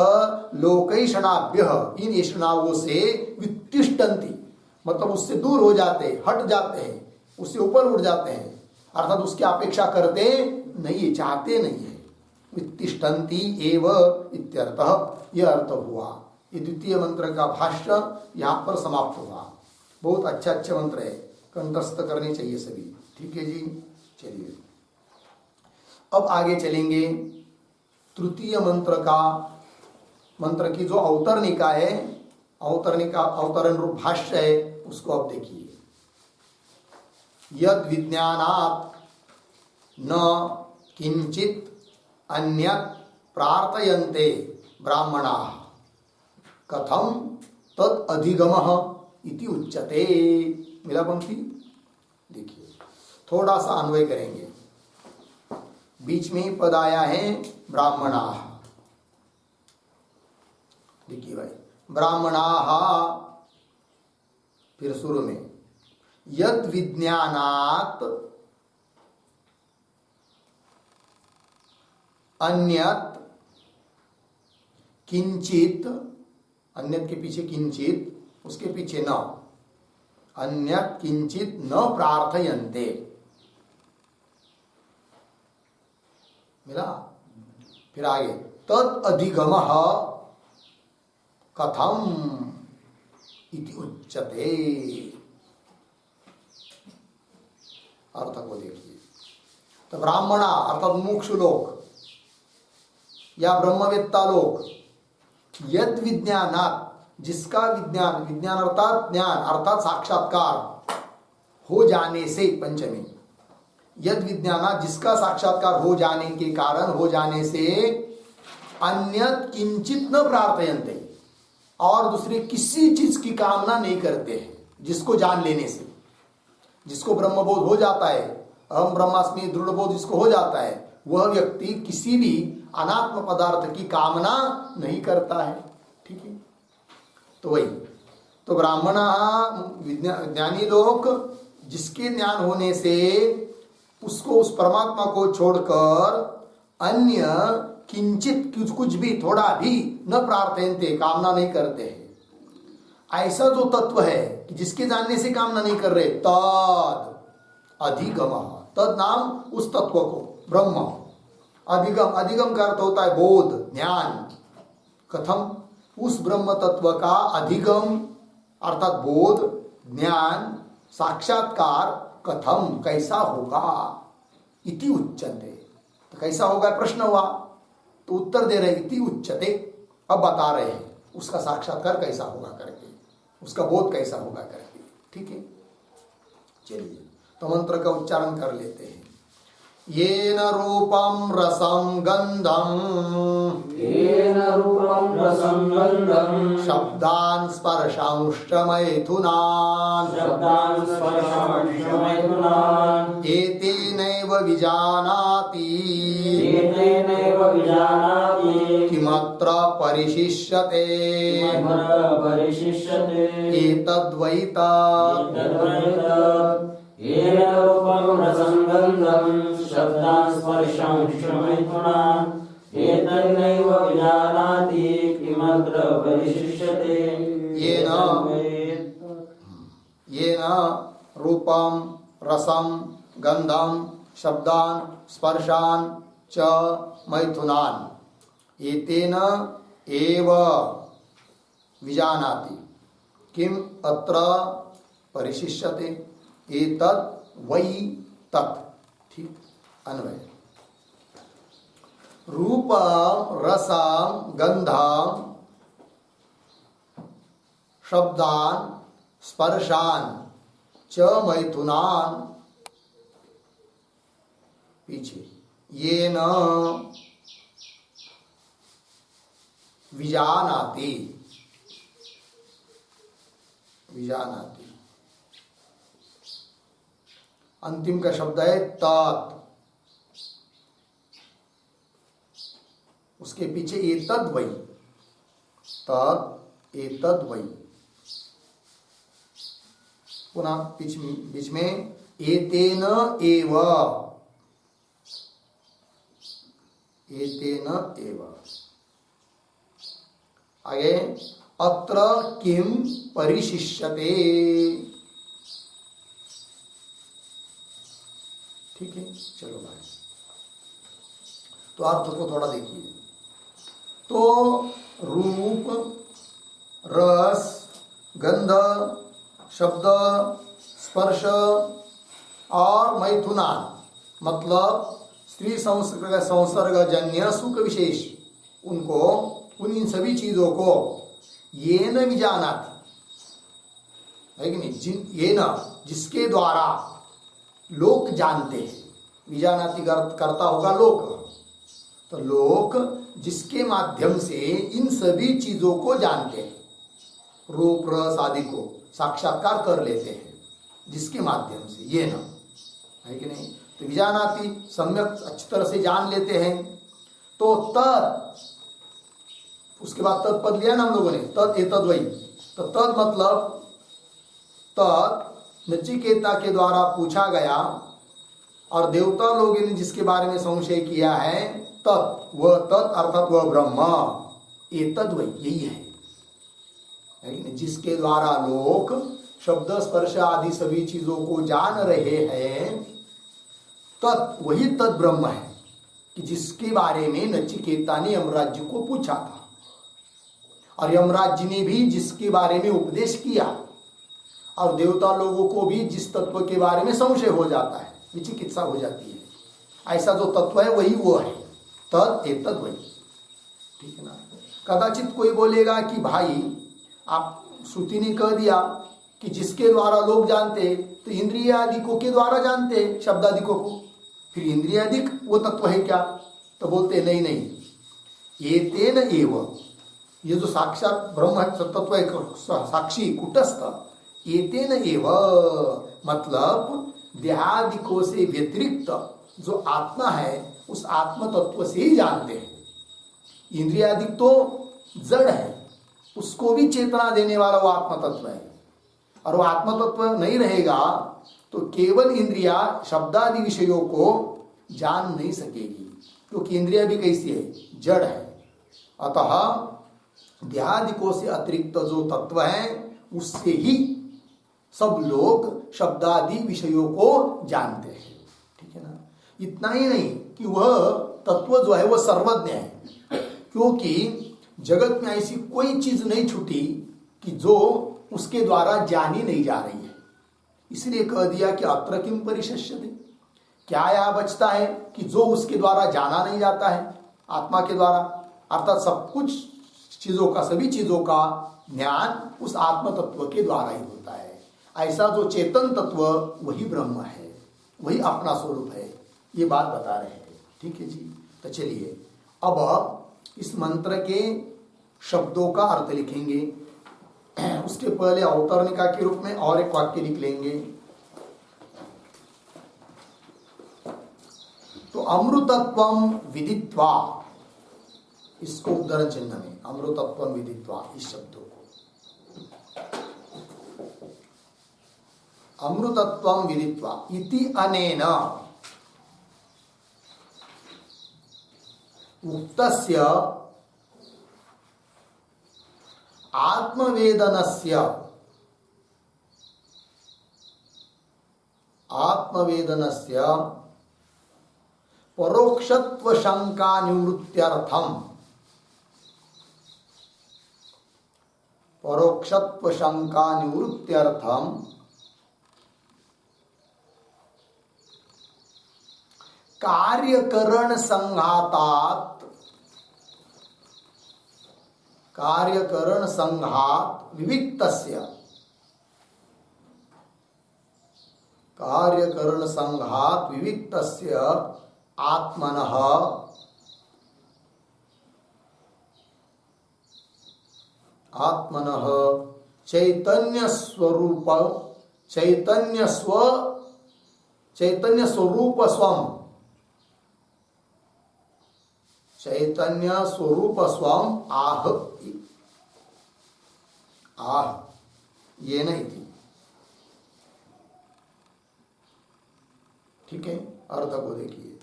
लोकैषणाभ्य, इन ऐषणाओं से वित्तिष्ठन्ति मतलब उससे दूर हो जाते हैं, हट जाते हैं, उससे ऊपर उठ जाते हैं, अर्थात उसकी अपेक्षा करते नहीं, चाहते नहीं है। वित्तिष्ठन्ति एव इत्यर्थः, यह अर्थ हुआ। ये द्वितीय मंत्र का भाष्य यहाँ पर समाप्त हुआ। बहुत अच्छा अच्छा मंत्र है, कंठस्थ करने चाहिए सभी। ठीक है जी, चलिए अब आगे चलेंगे। तृतीय मंत्र का, मंत्र की जो अवतरणिका है, अवतरणिका अवतरण रूप भाष्य है, उसको अब देखिए। यद विज्ञानात् न किंचित अन्यत् प्रार्थयन्ते ब्राह्मणाः कथम तद अधिगमः इति उच्यते। मिला पंक्ति? देखिए थोड़ा सा अन्वय करेंगे। बीच में ही पद आया है ब्राह्मणाः। देखिए भाई, ब्राह्मणाः, फिर शुरू में यद विज्ञानात् अन्यत् किंचित, अन्यत् के पीछे किंचित, उसके पीछे न, अन्यत् किंचित न प्रार्थयन्ते। मिला? फिर आगे तद अधिगमः कथम इति उच्यते। अर्थ को देखिए। तो ब्राह्मणा अर्थात मुमुक्षु लोग या ब्रह्मवेत्ता लोग, यद विज्ञानात् जिसका विज्ञान, विज्ञान अर्थात ज्ञान अर्थात साक्षात्कार हो जाने से, पंचमी यद विज्ञान, जिसका साक्षात्कार हो जाने के कारण, हो जाने से अन्यत किंचित न प्रार्थयन्ते, और दूसरे किसी चीज की कामना नहीं करते हैं। जिसको जान लेने से, जिसको ब्रह्मबोध हो जाता है, अहम ब्रह्मास्मि दृढ़ बोध जिसको हो जाता है, वह व्यक्ति किसी भी अनात्म पदार्थ की कामना नहीं करता है। ठीक है, तो वही तो ब्राह्मण ज्ञानी लोग जिसके ज्ञान होने से उसको, उस परमात्मा को छोड़कर अन्य किंचित कुछ भी, थोड़ा भी न प्रार्थयन्ते, कामना नहीं करते हैं। ऐसा जो तत्व है कि जिसके जानने से कामना नहीं कर रहे, तद अधिगम, तद नाम उस तत्व को ब्रह्म, अधिगम, अधिगम का अर्थ होता है बोध, ज्ञान। कथम, उस ब्रह्म तत्व का अधिगम अर्थात बोध, ज्ञान, साक्षात्कार कथम, कैसा होगा, इति उच्यते। तो कैसा होगा प्रश्न हुआ, तो उत्तर दे रहे इति उच्यते, अब बता रहे हैं उसका साक्षात्कार कैसा होगा करके, उसका बोध कैसा होगा करके। ठीक है, चलिए तो मंत्र का उच्चारण कर लेते हैं। येन रूपम रसम गंधम, येन रूपम रसं गन्धं शब्दान् स्पर्शांश्च मैथुनान्, शब्दान् स्पर्शांश्च मैथुनान् एतेनैव विजानाति एतेनैव विजानाति किमत्र परिशिष्यते किमत्र परिशिष्यते एतद्वै तत्। एतद्वैतत्। येन रूपं रसं गन्धं शब्दान् स्पर्शांश्च मैथुनान् एतन्नैव विजानाति किमत्र परिशिष्यते येन येन रूपम रसम गंधम शब्दान स्पर्शान च मैथुनान एतेन एव विजानाति किम अत्र परिशिष्यते एतत् वै तत्। ठीक, अन्वय। रूप रसम गंधम शब्दान स्पर्शान च मैथुनान, पीछे येन विजानाति, विजानाति अंतिम का शब्द है तत्, उसके पीछे एतद् वै, तत् एतद् वै, पुनः बीच में एतेन एव, एतेन एव, आगे अत्र किम परिशिष्यते। ठीक है, चलो भाई, तो अर्थ को थोड़ा देखिए। तो रूप रस गंध शब्द स्पर्श और मैथुनान, मतलब स्त्री संसर्गजन्य सुख विशेष, उनको, उन इन सभी चीजों को येन विजानाति, है कि नहीं, येन जिसके द्वारा लोक जानते हैं, विजानाति करता होगा लोक, तो लोक जिसके माध्यम से इन सभी चीजों को जानते हैं, रूप रस आदि को साक्षात्कार कर लेते हैं, जिसके माध्यम से, ये ना, है कि नहीं। तो विजानाति सम्यक अच्छी तरह से जान लेते हैं। तो तत्, उसके बाद तत्पद लिया ना हम लोगों ने, तत् एतद् वै, तो तत् मतलब तत् नचिकेता के द्वारा पूछा गया और देवता लोगों ने जिसके बारे में संशय किया है, तत्, वह तत् अर्थात वह ब्रह्म, एतद् वै, यही है कि नहीं, जिसके द्वारा लोक शब्द स्पर्श आदि सभी चीजों को जान रहे हैं, तत् वही तत् ब्रह्म है कि जिसके बारे में नचिकेता ने यमराज जी को पूछा था, और यमराज जी ने भी जिसके बारे में उपदेश किया, और देवता लोगों को भी जिस तत्व के बारे में संशय हो जाता है, विचिकित्सा हो जाती है, ऐसा जो तत्व है वही वो है, तत् एतद् वही। ठीक है ना। कदाचित कोई बोलेगा कि भाई आप श्रुति ने कह दिया कि जिसके द्वारा लोग जानते, तो इंद्रियादिकों के द्वारा जानते शब्दादिकों को, फिर इंद्रियादिक वो तत्व है क्या? तो बोलते नहीं नहीं, ये तेन एव, ये जो साक्षात ब्रह्म तत्व है साक्षी कुटस्थ, ये तेन एव मतलब देहादिकों से व्यतिरिक्त जो आत्मा है उस आत्म तत्व से ही जानते हैं। इंद्रियादिक तो जड़ है, उसको भी चेतना देने वाला वो आत्म तत्व है, और वो आत्म तत्व नहीं रहेगा तो केवल इंद्रिया शब्दादि विषयों को जान नहीं सकेगी, क्योंकि इंद्रिया भी कैसी है? जड़ है। अतः देहादिकों से अतिरिक्त जो तत्व है उससे ही सब लोग शब्दादि विषयों को जानते हैं। ठीक है ना? इतना ही नहीं कि वह तत्व जो है वह सर्वज्ञ है, क्योंकि जगत में ऐसी कोई चीज नहीं छूटी कि जो उसके द्वारा जानी नहीं जा रही है। इसलिए कह दिया कि अत्र किम परिशिष्यते, क्या यह बचता है कि जो उसके द्वारा जाना नहीं जाता है आत्मा के द्वारा, अर्थात सब कुछ चीजों का, सभी चीजों का ज्ञान उस आत्म तत्व के द्वारा ही होता है। ऐसा जो चेतन तत्व वही ब्रह्म है, वही अपना स्वरूप है, ये बात बता रहे हैं। ठीक है जी। तो चलिए अब इस मंत्र के शब्दों का अर्थ लिखेंगे। उसके पहले अवतरणिका के रूप में और एक वाक्य लिख लेंगे। तो अमृतत्वम विदित्वा, इसको उद्धरण चिन्ह में अमृतत्वम विदित्वा, इस शब्दों को अमृतत्वम विदित्वा इति अनेन उक्तस्य आत्मवेदनस्य परोक्षत्व शंका निवृत्त्यर्थम कार्यकरण संघात विविक्तस्य आत्मनः चैतन्य स्वरूप स्वम आह ये नहीं थी। ठीक है, अर्थ को देखिए।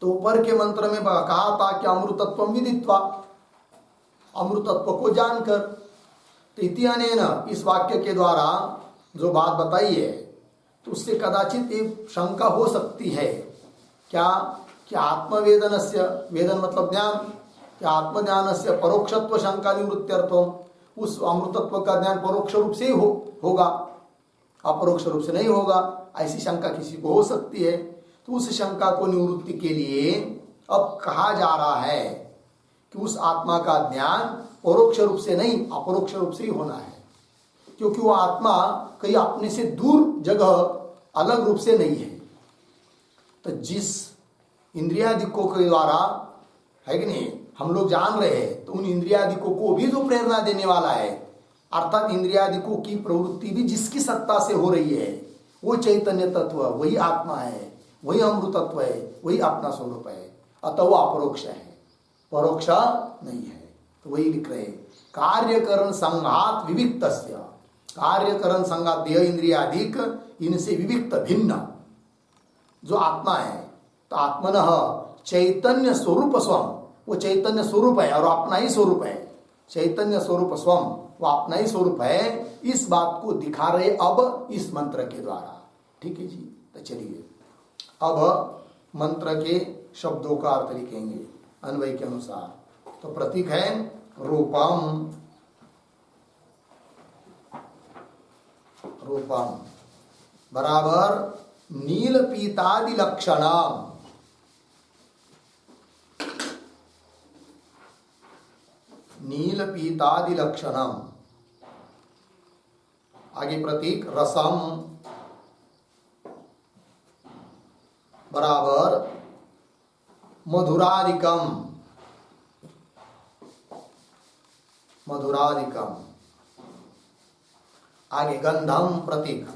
तो ऊपर के मंत्र में कहा था कि अमृतत्व विदित्वा, अमृतत्व को जानकर, तो इति अनेन, इस वाक्य के द्वारा जो बात बताई है, तो उससे कदाचित एक शंका हो सकती है। क्या कि आत्मवेदनस्य, वेदन मतलब ज्ञान, कि आत्मज्ञानस्य परोक्षत्व शंका निवृत्त्यर्थम, उस अमृतत्व का ज्ञान परोक्ष रूप से ही होगा, अपरोक्ष रूप से नहीं होगा, ऐसी शंका किसी को हो सकती है। तो उस शंका को निवृत्ति के लिए अब कहा जा रहा है कि उस आत्मा का ज्ञान परोक्ष रूप से नहीं, अपरोक्ष रूप से ही होना है, क्योंकि वो आत्मा कहीं अपने से दूर जगह अलग रूप से नहीं है। तो जिस इंद्रियादिकों के द्वारा है कि नहीं हम लोग जान रहे हैं, तो उन इंद्रियादिकों को भी जो प्रेरणा देने वाला है, अर्थात इंद्रियादिकों की प्रवृत्ति भी जिसकी सत्ता से हो रही है, वो चैतन्य तत्व वही आत्मा है, वही अमृतत्व है, वही अपना स्वरूप है। अतः वो अपरोक्ष है, परोक्ष नहीं है। तो वही लिख रहे कार्यकरण संघात विविक्तस्य, कार्यकरण संघात देह इंद्रियादिक, इनसे विविक्त भिन्न जो आत्मा है, तो आत्मनः चैतन्य स्वरूप स्वम, वो चैतन्य स्वरूप है और अपना ही स्वरूप है, चैतन्य स्वरूप स्वम, वो अपना ही स्वरूप है। इस बात को दिखा रहे अब इस मंत्र के द्वारा। ठीक है जी। तो चलिए अब मंत्र के शब्दों का अर्थ लिखेंगे अन्वय के अनुसार। तो प्रतीक है रूपम, रूपम बराबर नील पीतादि लक्षणम, नील पीतादि लक्षणम। आगे प्रतीक रसम बराबर मधुरादिकम, मधुरादिकम। आगे गंधम प्रतीक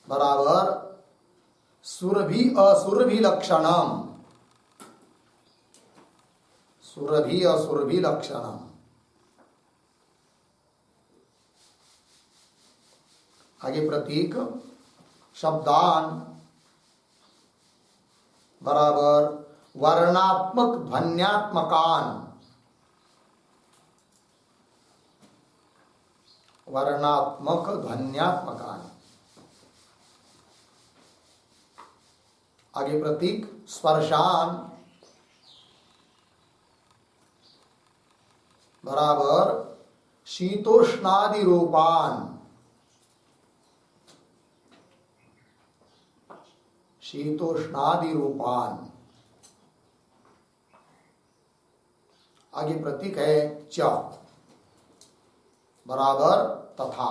बराबर सुरभि असुरभि लक्षणम, सुरभि असुरभि लक्षणम। आगे प्रतीक शब्दान बराबर वर्णात्मक ध्वन्यात्मकान, वर्णात्मक ध्वन्यात्मकान। आगे प्रतीक स्पर्शान बराबर शीतोष्णादि रूपान, शीतोष्णादि रूपान। आगे प्रतीक है च बराबर तथा।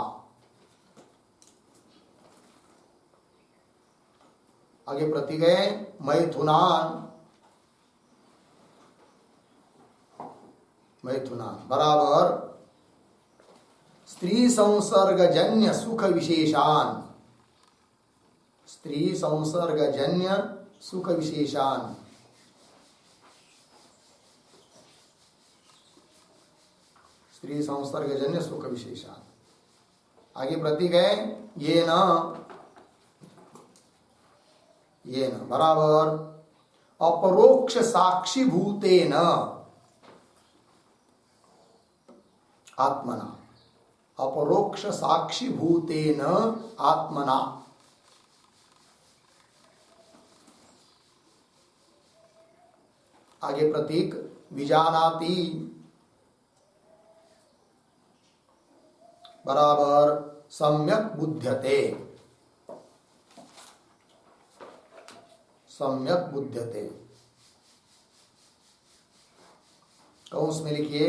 आगे प्रतीक है मैथुनान, मैथुनान बराबर स्त्री संसर्गजन्य सुख विशेषान, स्त्री संसर्गजन्य सुख विशेषान। स्त्री संसर्गजन्य सुख विशेषान। आगे प्रतीक है ये न, ये न बराबर अपरोक्ष साक्षी भूतेन आत्मना, अपरोक्ष साक्षी भूतेन आत्मना। आगे प्रतीक विजानाति बराबर सम्यक बुध्यते, सम्यक बुध्यते। कौंस में लिखिए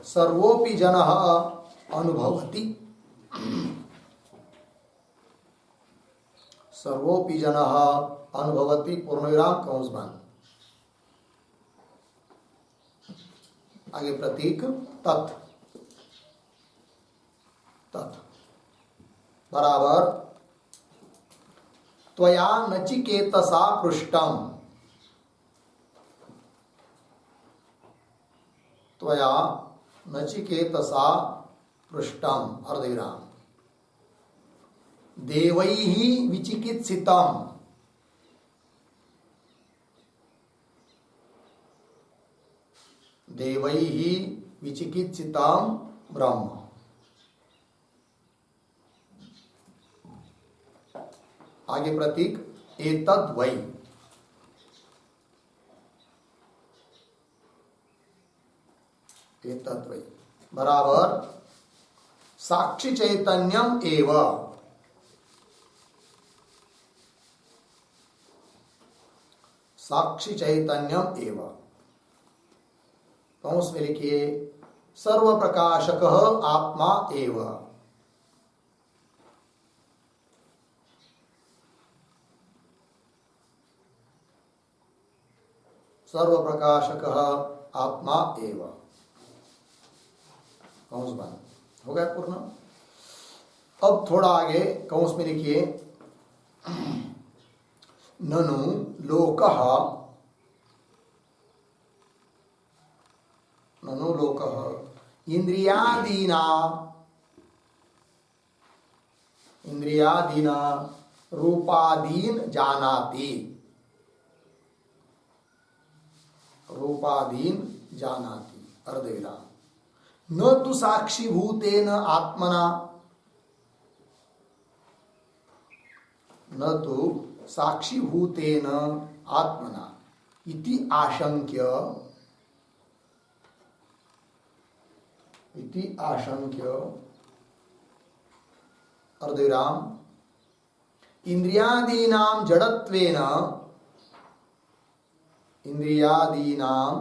सर्वोपि जनः अनुभवति, सर्वोपि जनः अनुभवति पूर्णविराम कौंस बंद। आगे प्रतीक तत्, तत् बराबर त्वया नचिकेतसा पृष्टम, त्वया नचिकेतसा पृष्टम अर्धविराम देवैः विचिकित्सितम, देवैः विचिकित्सितम ब्रह्म। आगे प्रतीक एतद् वै, एतद् वै बराबर साक्षी चैतन्यम एव, साक्षी चैतन्यम एव। कौंस में लिखिए सर्व प्रकाशक आत्मा एव, सर्व प्रकाशक आत्मा एव। कौंस बंद हो गया पूर्ण। अब थोड़ा आगे कौंस में लिखिए ननु लोकः, ननु लोकः इंद्रियादीना, इंद्रियादीना रूपादीन जानाति, रूपादीन जानाति अर्धविराम। न तु साक्षीभूतेन आत्मना, न तु साक्षीभूतेन आत्मना इति आशंक्य, इति आशंक्य अर्धविराम इंद्रियादीनां जड़त्वेन, इंद्रियादीनां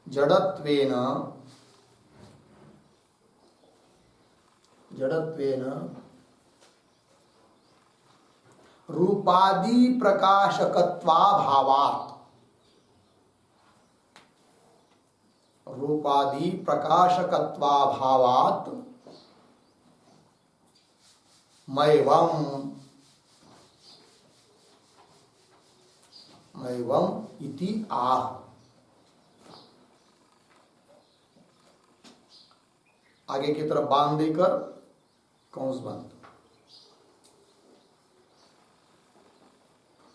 जड़त्वेन रूपादि प्रकाशकत्वाभावात् मैवम इति आह। आगे की तरफ बांध देकर कौंस बंद।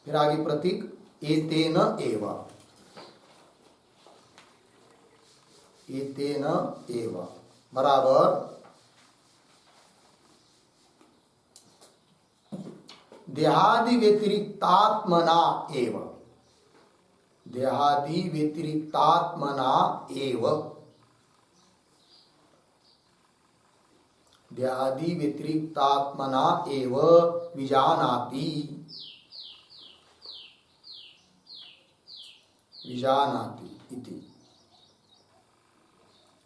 फिर आगे प्रतीक एतेन एव, एतेन एव बराबर देहादि व्यतिरिक्तात्मना एव, देहादि व्यतिरिक्तात्मना एव, देहादि व्यतिरिक्तात्मना एव विजानाति, विजानाति इति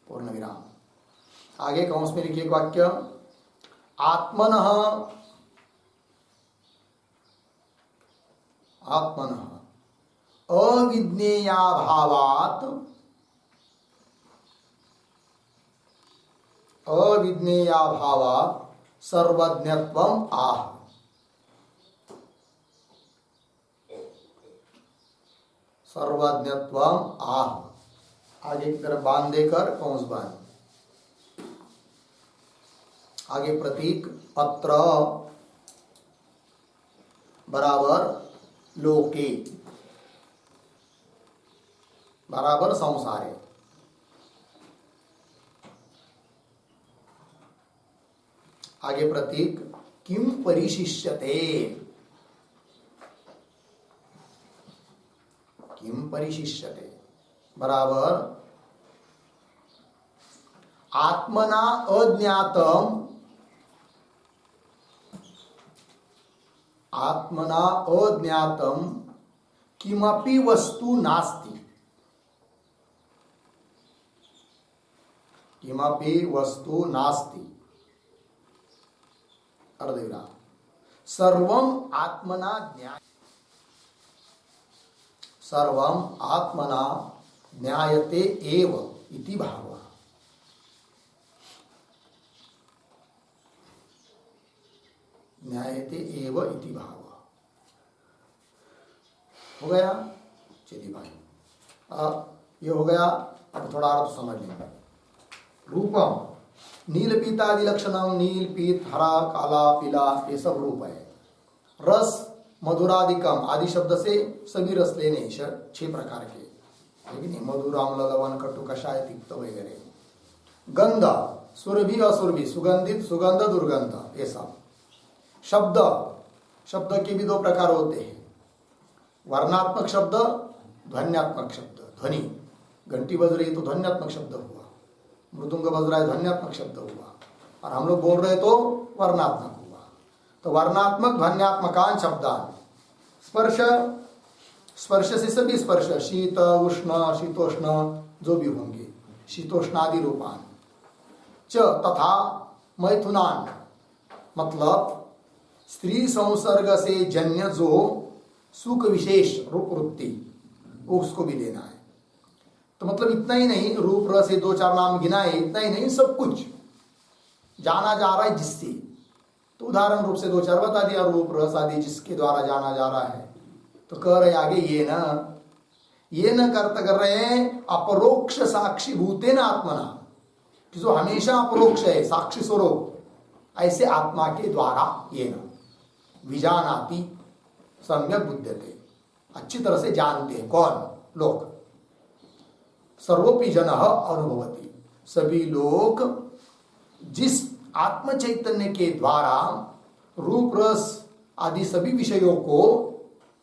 पूर्ण विराम। आगे कौंस में लिखिए वाक्य आत्मनः अविज्ञेयाभावात् सर्वज्ञत्वम् आह। सर्वज्ञत्वम् आह। आगे की तरफ बांध देकर कौंस बांध। आगे प्रतीक अत्र बराबर लोके बराबर संसारे। आगे प्रतीक किम परिशिष्यते, किम परिशिष्यते बराबर आत्मना अज्ञातम, आत्मना अज्ञातम किमपि वस्तु नास्ति, किमपि वस्तु नास्ति अर्धविराम सर्वम आत्मना ज्ञाय, सर्वम आत्मना ज्ञायते एव इति भावः। ज्ञायते एव इति भावः हो गया। चलिए भाई ये हो गया। अब थोड़ा अर्थ समझ लेंगे। रूपम नील पीतादि लक्षणम, नील पीत हरा काला पीला ये सब रूप है। रस मधुरादिकम आदि शब्द से सभी रस लेने 6 प्रकार के, लेकिन मधुर आम्ल लवण कटु कषाय तिक्त वगैरह। गंध सुरभि असुरभि, सुगंधित सुगंध दुर्गंध ये सब। शब्द, शब्द के भी 2 प्रकार होते हैं, वर्णात्मक शब्द ध्वन्यात्मक शब्द। ध्वनि घंटी बज रही तो ध्वन्यात्मक शब्द हुआ, मृदुंग बज रहा है ध्वन्यात्मक शब्द हुआ, और हम लोग बोल रहे तो वर्णात्मक हुआ। तो वर्णात्मक ध्वन्यात्मकान शब्दान। स्पर्श, स्पर्श से सभी स्पर्श, शीत उष्ण शीतोष्ण जो भी होंगे, शीतोष्णादि रूपान। च तथा मैथुनान मतलब स्त्री संसर्ग से जन्य जो सुख विशेष रूप वृत्ति, उसको भी लेना है। तो मतलब इतना ही नहीं, रूप रस से 2-4 नाम गिनाए, इतना ही नहीं, सब कुछ जाना जा रहा है जिससे। तो उदाहरण रूप से 2-4 बता दिया, रूप रस आदि जिसके द्वारा जाना जा रहा है। तो कह रहे आगे ये न कर रहे हैं अपरोक्ष साक्षी भूतेन आत्मना, जो हमेशा अपरोक्ष है, साक्षी स्वरूप, ऐसे आत्मा के द्वारा ये न विजानाति सम्यक बुध्यते, अच्छी तरह से जानते हैं। कौन? लोग। सर्वोपि जनः अनुभवति, सभी लोग जिस आत्म चैतन्य के द्वारा रूप रस आदि सभी विषयों को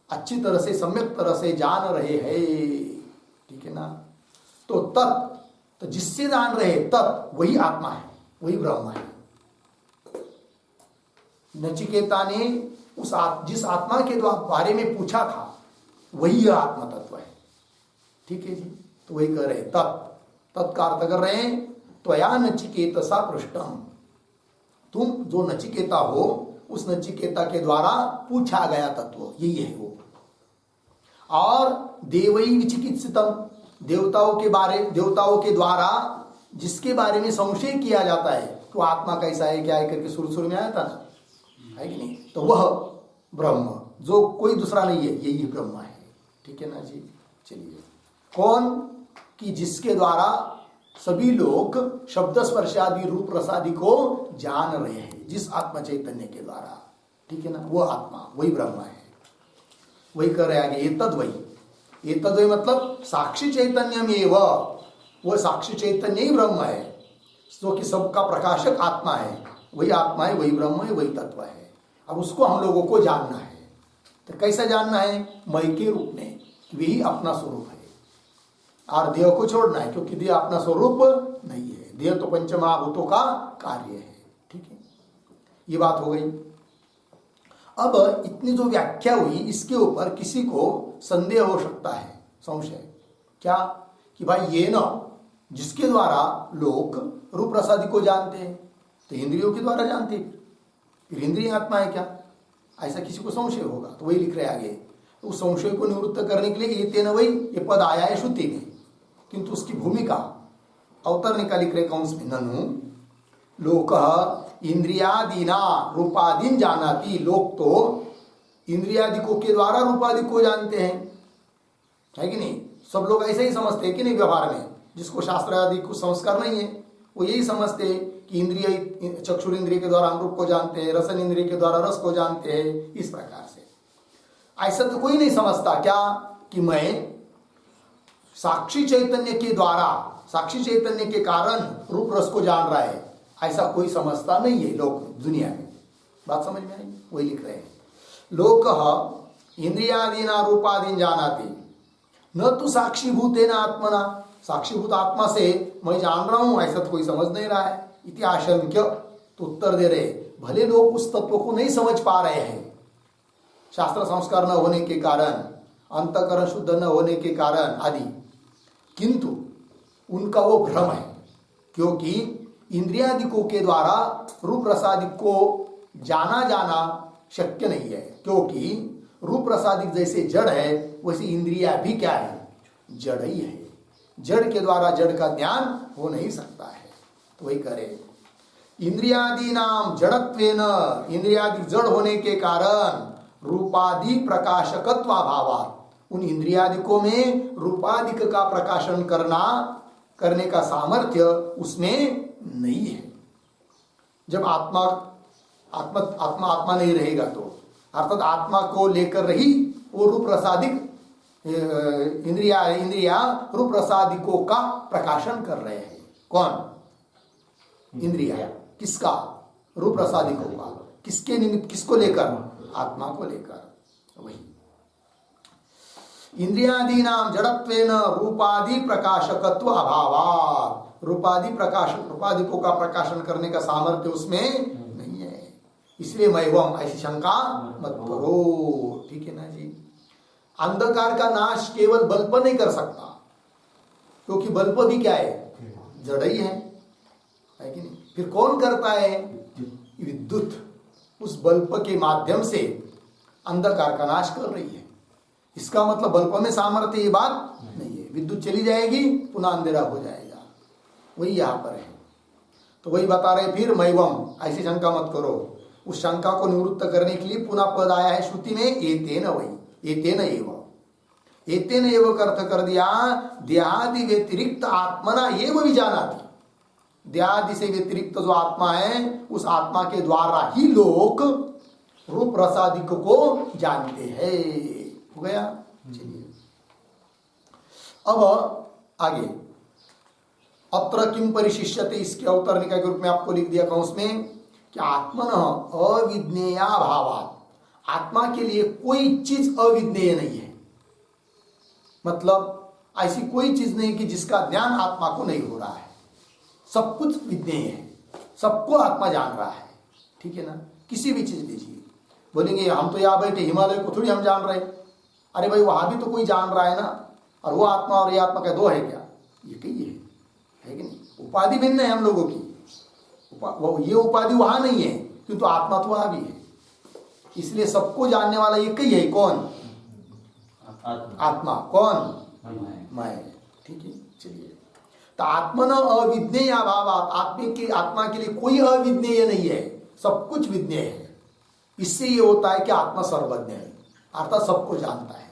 अच्छी तरह से सम्यक तरह से जान रहे हैं, ठीक है ना। तो तत्, तो जिससे जान रहे तत् वही आत्मा है, वही ब्रह्म है। नचिकेता ने जिस आत्मा के बारे में पूछा था वही आत्म तत्व है, ठीक है जी। तो वही कह रहे तत्का अर्थ कर रहे हैं त्वया नचिकेतसा पृष्ठम, तुम जो नचिकेता हो उस नचिकेता के द्वारा पूछा गया तत्व यही है वो। और देवई विचिकित्सितम, देवताओं के द्वारा जिसके बारे में संशय किया जाता है तो आत्मा कैसा है क्या है करके शुरू में आया था ना, है कि नहीं, तो वह ब्रह्म जो कोई दूसरा नहीं है यही ब्रह्म है। ठीक है ना जी। चलिए, कौन कि जिसके द्वारा सभी लोग शब्द स्पर्श आदि रूप रस आदि को जान रहे हैं, जिस आत्मा चैतन्य के द्वारा, ठीक है ना, वो आत्मा वही ब्रह्म है। वही कर रहे आगे एतद्वै मतलब साक्षी चैतन्य में वह साक्षी चैतन्य ही ब्रह्म है, जो कि सबका प्रकाशक आत्मा है, वही आत्मा है, वही ब्रह्म है, वही तत्व है। अब उसको हम लोगों को जानना है। तो कैसा जानना है? मय के रूप में, वही अपना स्वरूप है और देह को छोड़ना है, क्योंकि देह अपना स्वरूप नहीं है। देह तो पंचमहाभूतों का कार्य है। ठीक है, ये बात हो गई। अब इतनी जो व्याख्या हुई इसके ऊपर किसी को संदेह हो सकता है, संशय क्या, कि भाई ये न जिसके द्वारा लोग रूप रसादि को जानते हैं तो इंद्रियों के द्वारा जानते हैं, फिर इंद्रिय आत्मा है क्या? ऐसा किसी को संशय होगा। तो वही लिख रहे आगे, तो उस संशय को निवृत्त करने के लिए ये तेन वही ये पद आया है श्रुति में, किंतु उसकी भूमिका अवतरने का लिख रहे कंस में, ननु लोक इंद्रियादीना रूपादीन जानाति, लोग तो इंद्रियादिकों के द्वारा रूपादि को जानते हैं, है कि नहीं? सब लोग ऐसे ही समझते हैं कि नहीं व्यवहार में, जिसको शास्त्र आदि को संस्कार नहीं है वो यही समझते हैं कि इंद्रिय चक्षुर इंद्रिय के द्वारा हम रूप को जानते हैं, रसन इंद्रिय के द्वारा रस को जानते हैं। इस प्रकार से ऐसा तो कोई नहीं समझता क्या कि मैं साक्षी चैतन्य के द्वारा, साक्षी चैतन्य के कारण रूप रस को जान रहा है, ऐसा कोई समझता नहीं है लोग दुनिया में। बात समझ में आई? वही लिख रहे हैं, लोक इंद्रियादीना रूपादीन जानाति न तो साक्षीभूतेन आत्मना, साक्षीभूत आत्मा से मैं जान रहा हूं ऐसा तो कोई समझ नहीं रहा है। इति आशंक्य, तो उत्तर दे रहे भले लोग उस तत्व को नहीं समझ पा रहे हैं, शास्त्र संस्कार न होने के कारण, अंतःकरण शुद्ध न होने के कारण आदि, किंतु उनका वो भ्रम है, क्योंकि इंद्रियादिकों के द्वारा रूप रसादि को जाना शक्य नहीं है, क्योंकि रूप रसादिक जैसे जड़ है वैसे इंद्रिया भी क्या है? जड़ ही है। जड़ के द्वारा जड़ का ज्ञान हो नहीं सकता है। तो वही करे इंद्रियादि नाम जड़त्वेन, इंद्रियादि जड़ होने के कारण रूपादि प्रकाशकत्व अभावात्, उन इंद्रियादिकों में रूपादिक का प्रकाशन करने का सामर्थ्य उसमें नहीं है। जब आत्मा नहीं रहेगा तो अर्थात आत्मा को लेकर रही वो रूप रसादिक इंद्रिया रूप रसादिकों का प्रकाशन कर रहे हैं। कौन? इंद्रिया। किसका? रूप रसादिकों का। किसके निमित्त? किसको लेकर? आत्मा को लेकर। वही इंद्रियादीनां जड़त्वेन रूपादि प्रकाशकत्व अभावात्, रूपादिकों का प्रकाशन करने का सामर्थ्य उसमें नहीं है, इसलिए मैवम ऐसी शंका मत करो। ठीक है ना जी। अंधकार का नाश केवल बल्ब नहीं कर सकता, क्योंकि बल्ब भी क्या है? जड़ ही है कि नहीं? फिर कौन करता है? विद्युत उस बल्ब के माध्यम से अंधकार का नाश कर रही है। इसका मतलब बल्ब में सामर्थ्य ये बात नहीं है। विद्युत चली जाएगी पुनः अंधेरा हो जाएगा, वही यहाँ पर है। तो वही बता रहे फिर मैवम ऐसी शंका मत करो। उस शंका को निवृत्त करने के लिए पुनः पद आया है श्रुति में, एतेन वही एतेन एव का अर्थ कर दिया देहादि व्यतिरिक्त आत्मना एव विजानाति। देहादि से व्यतिरिक्त जो आत्मा है उस आत्मा के द्वारा ही लोग रूप रसादिक को जानते हैं। हो गया। चलिए अब आगे अत्र किम परिशिष्यते, इसके अवतरणिका के रूप में आपको लिख दिया कंस में कि आत्मनः अविज्ञेया भावात्, आत्मा के लिए कोई चीज अविज्ञेय नहीं है। मतलब ऐसी कोई चीज नहीं कि जिसका ज्ञान आत्मा को नहीं हो रहा है। सब कुछ विज्ञेय है, सबको आत्मा जान रहा है। ठीक है ना। किसी भी चीज लीजिए, बोलेंगे हम तो यहाँ बैठे हिमालय को थोड़ी हम जान रहे, अरे भाई वहां भी तो कोई जान रहा है ना, और वो आत्मा और ये आत्मा क्या दो है क्या? ये कही है कि नहीं? उपाधि भिन्न है हम लोगों की, ये उपाधि वहां नहीं है, किंतु आत्मा तो वहां भी है। इसलिए सबको जानने वाला एक ही है, कौन? आत्मा। कौन? मैं। ठीक है, चलिए। तो आत्मन अविज्ञेय अभावात, आत्मा के लिए कोई अविज्ञेय नहीं है, सब कुछ विज्ञेय है। इससे ये होता है कि आत्मा सर्वज्ञ है, अर्थात सबको जानता है।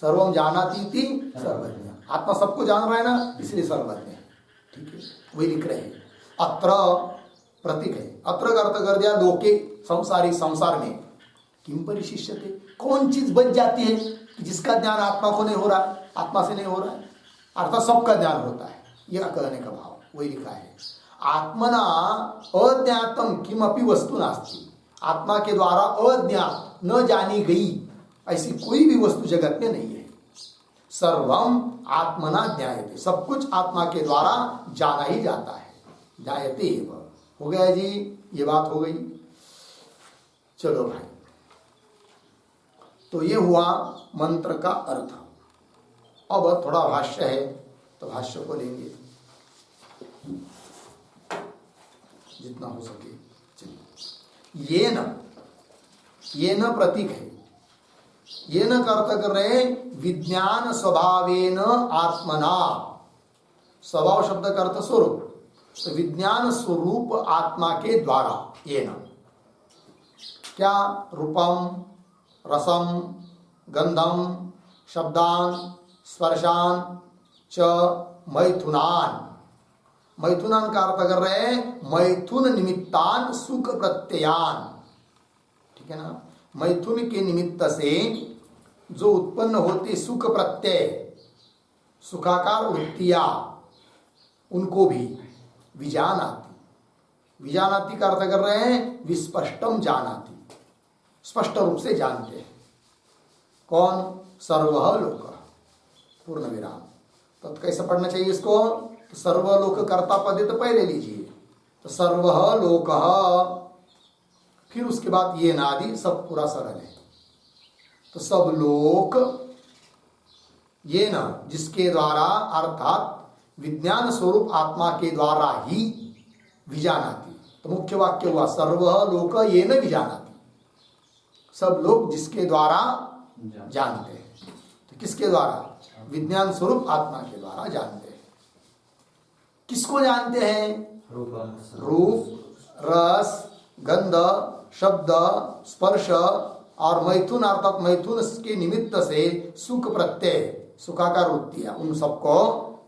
सर्वम जानाति इति सर्वज्ञ, आत्मा सबको जान रहा है ना, इसलिए सर्वज्ञ है। ठीक है, वही लिख रहे हैं। अत्र प्रतीक है, अत्र का अर्थ कर दिया लोके, संसार में। किम परिशिष्यते, कौन चीज बच जाती है कि जिसका ज्ञान आत्मा को नहीं हो रहा है, आत्मा से नहीं हो रहा है, अर्थात सबका ज्ञान होता है, यह कहने का भाव वही लिखा है। आत्मना अज्ञातम किमपि वस्तु नास्ति, आत्मा के द्वारा अज्ञात न जानी गई ऐसी कोई भी वस्तु जगत में नहीं है। सर्वम आत्मना ज्ञायते, सब कुछ आत्मा के द्वारा जाना ही जाता है। ज्ञायते एव, हो गया जी, ये बात हो गई। चलो भाई, तो ये हुआ मंत्र का अर्थ। अब थोड़ा भाष्य है, तो भाष्य को लेंगे जितना हो सके। चलिए, ये न प्रतीक है, ये न का अर्थ कर रहे विज्ञान स्वभावेन आत्मना। स्वभाव शब्द का अर्थ स्वरूप, तो विज्ञान स्वरूप आत्मा के द्वारा। ये न क्या? रूपम, रसम, गंधम, शब्दान, स्पर्शान च मैथुनान। मैथुनान का अर्थ कर रहे हैं मैथुन निमित्तान सुख प्रत्ययान। ठीक है ना? मैथुन के निमित्त से जो उत्पन्न होते सुख प्रत्यय, सुखाकार वृत्तियां, उनको भी विजानाति। विजानाति का अर्थ कर रहे हैं विस्पष्टम जानाति, स्पष्ट रूप से जानते हैं। कौन? सर्वः लोकः, पूर्ण विराम। तो कैसे पढ़ना चाहिए इसको? तो सर्वलोक कर्ता पद तो पहले लीजिए, तो सर्वः लोकः, फिर उसके बाद ये नादि, सब पूरा सरल है। तो सब लोक, ये न जिसके द्वारा, अर्थात विज्ञान स्वरूप आत्मा के द्वारा ही विजानाति। तो मुख्य वाक्य हुआ सर्वः लोक ये न विजानाति, सब लोग जिसके द्वारा जानते हैं। तो किसके द्वारा? विज्ञान स्वरूप आत्मा के द्वारा जानते हैं। किसको जानते हैं? रूप, रस, गंध, शब्द, स्पर्श और मैथुन, अर्थात मैथुन के निमित्त से सुख प्रत्यय, सुखाकार वृत्तियां, उन सबको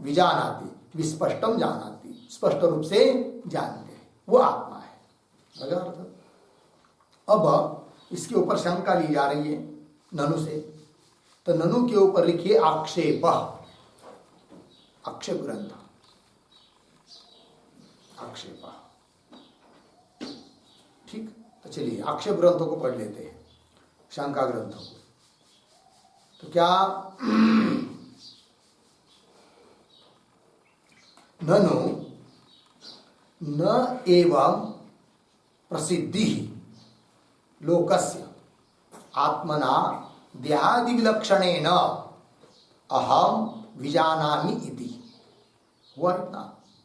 विजानाति, विस्पष्टम जानाति, स्पष्ट रूप से जानते हैं, वो आत्मा है। लगा अर्थ? अब इसके ऊपर शंका ली जा रही है ननु से। तो ननु के ऊपर लिखिए आक्षेप, आक्षेप ग्रंथ, आक्षेप। ठीक, तो चलिए आक्षेप ग्रंथों को पढ़ लेते हैं, शंका ग्रंथों को। तो क्या? ननु न एवं प्रसिद्धि लोकस्य आत्मना देहादि विलक्षणेन अहम विजानामि इति। हुआ इतना?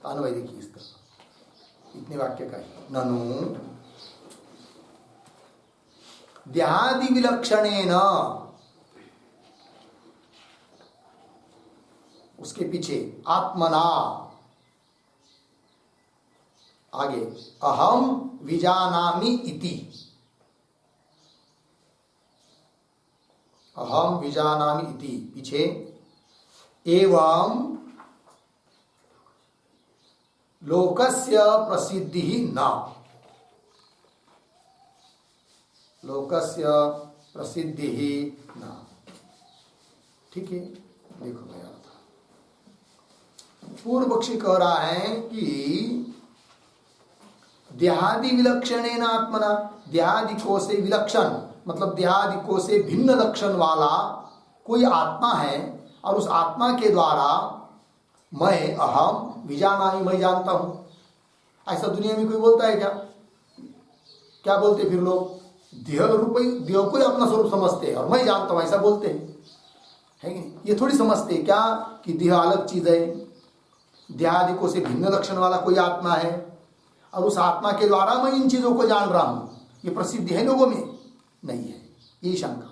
अन्वय देखिए इसका, इतने वाक्य का ही। ननु देहादि विलक्षणेन, उसके पीछे आत्मना, आगे अहम विजानामि इति, अहम विजानामि इति, पीछे एवं लोकस्य प्रसिद्धि न, लोकस्य प्रसिद्धि न। ठीक है, देखो भैया, पूर्व पक्षी कह रहा है कि देहादि विलक्षणेन आत्मना, देहादि को से विलक्षण मतलब देहादि को से भिन्न लक्षण वाला कोई आत्मा है, और उस आत्मा के द्वारा मैं अहम विजानामि, मैं जानता हूं। ऐसा दुनिया में कोई बोलता है क्या? क्या बोलते फिर लोग? देह रूप, देह को ही अपना स्वरूप समझते हैं और मैं जानता हूं, ऐसा बोलते हैं, है कि नहीं? ये थोड़ी समझते क्या कि देह अलग चीज है, देहादिकों से भिन्न लक्षण वाला कोई आत्मा है और उस आत्मा के द्वारा मैं इन चीजों को जान रहा हूं, ये प्रसिद्ध है लोगों में? नहीं है, ये शंका।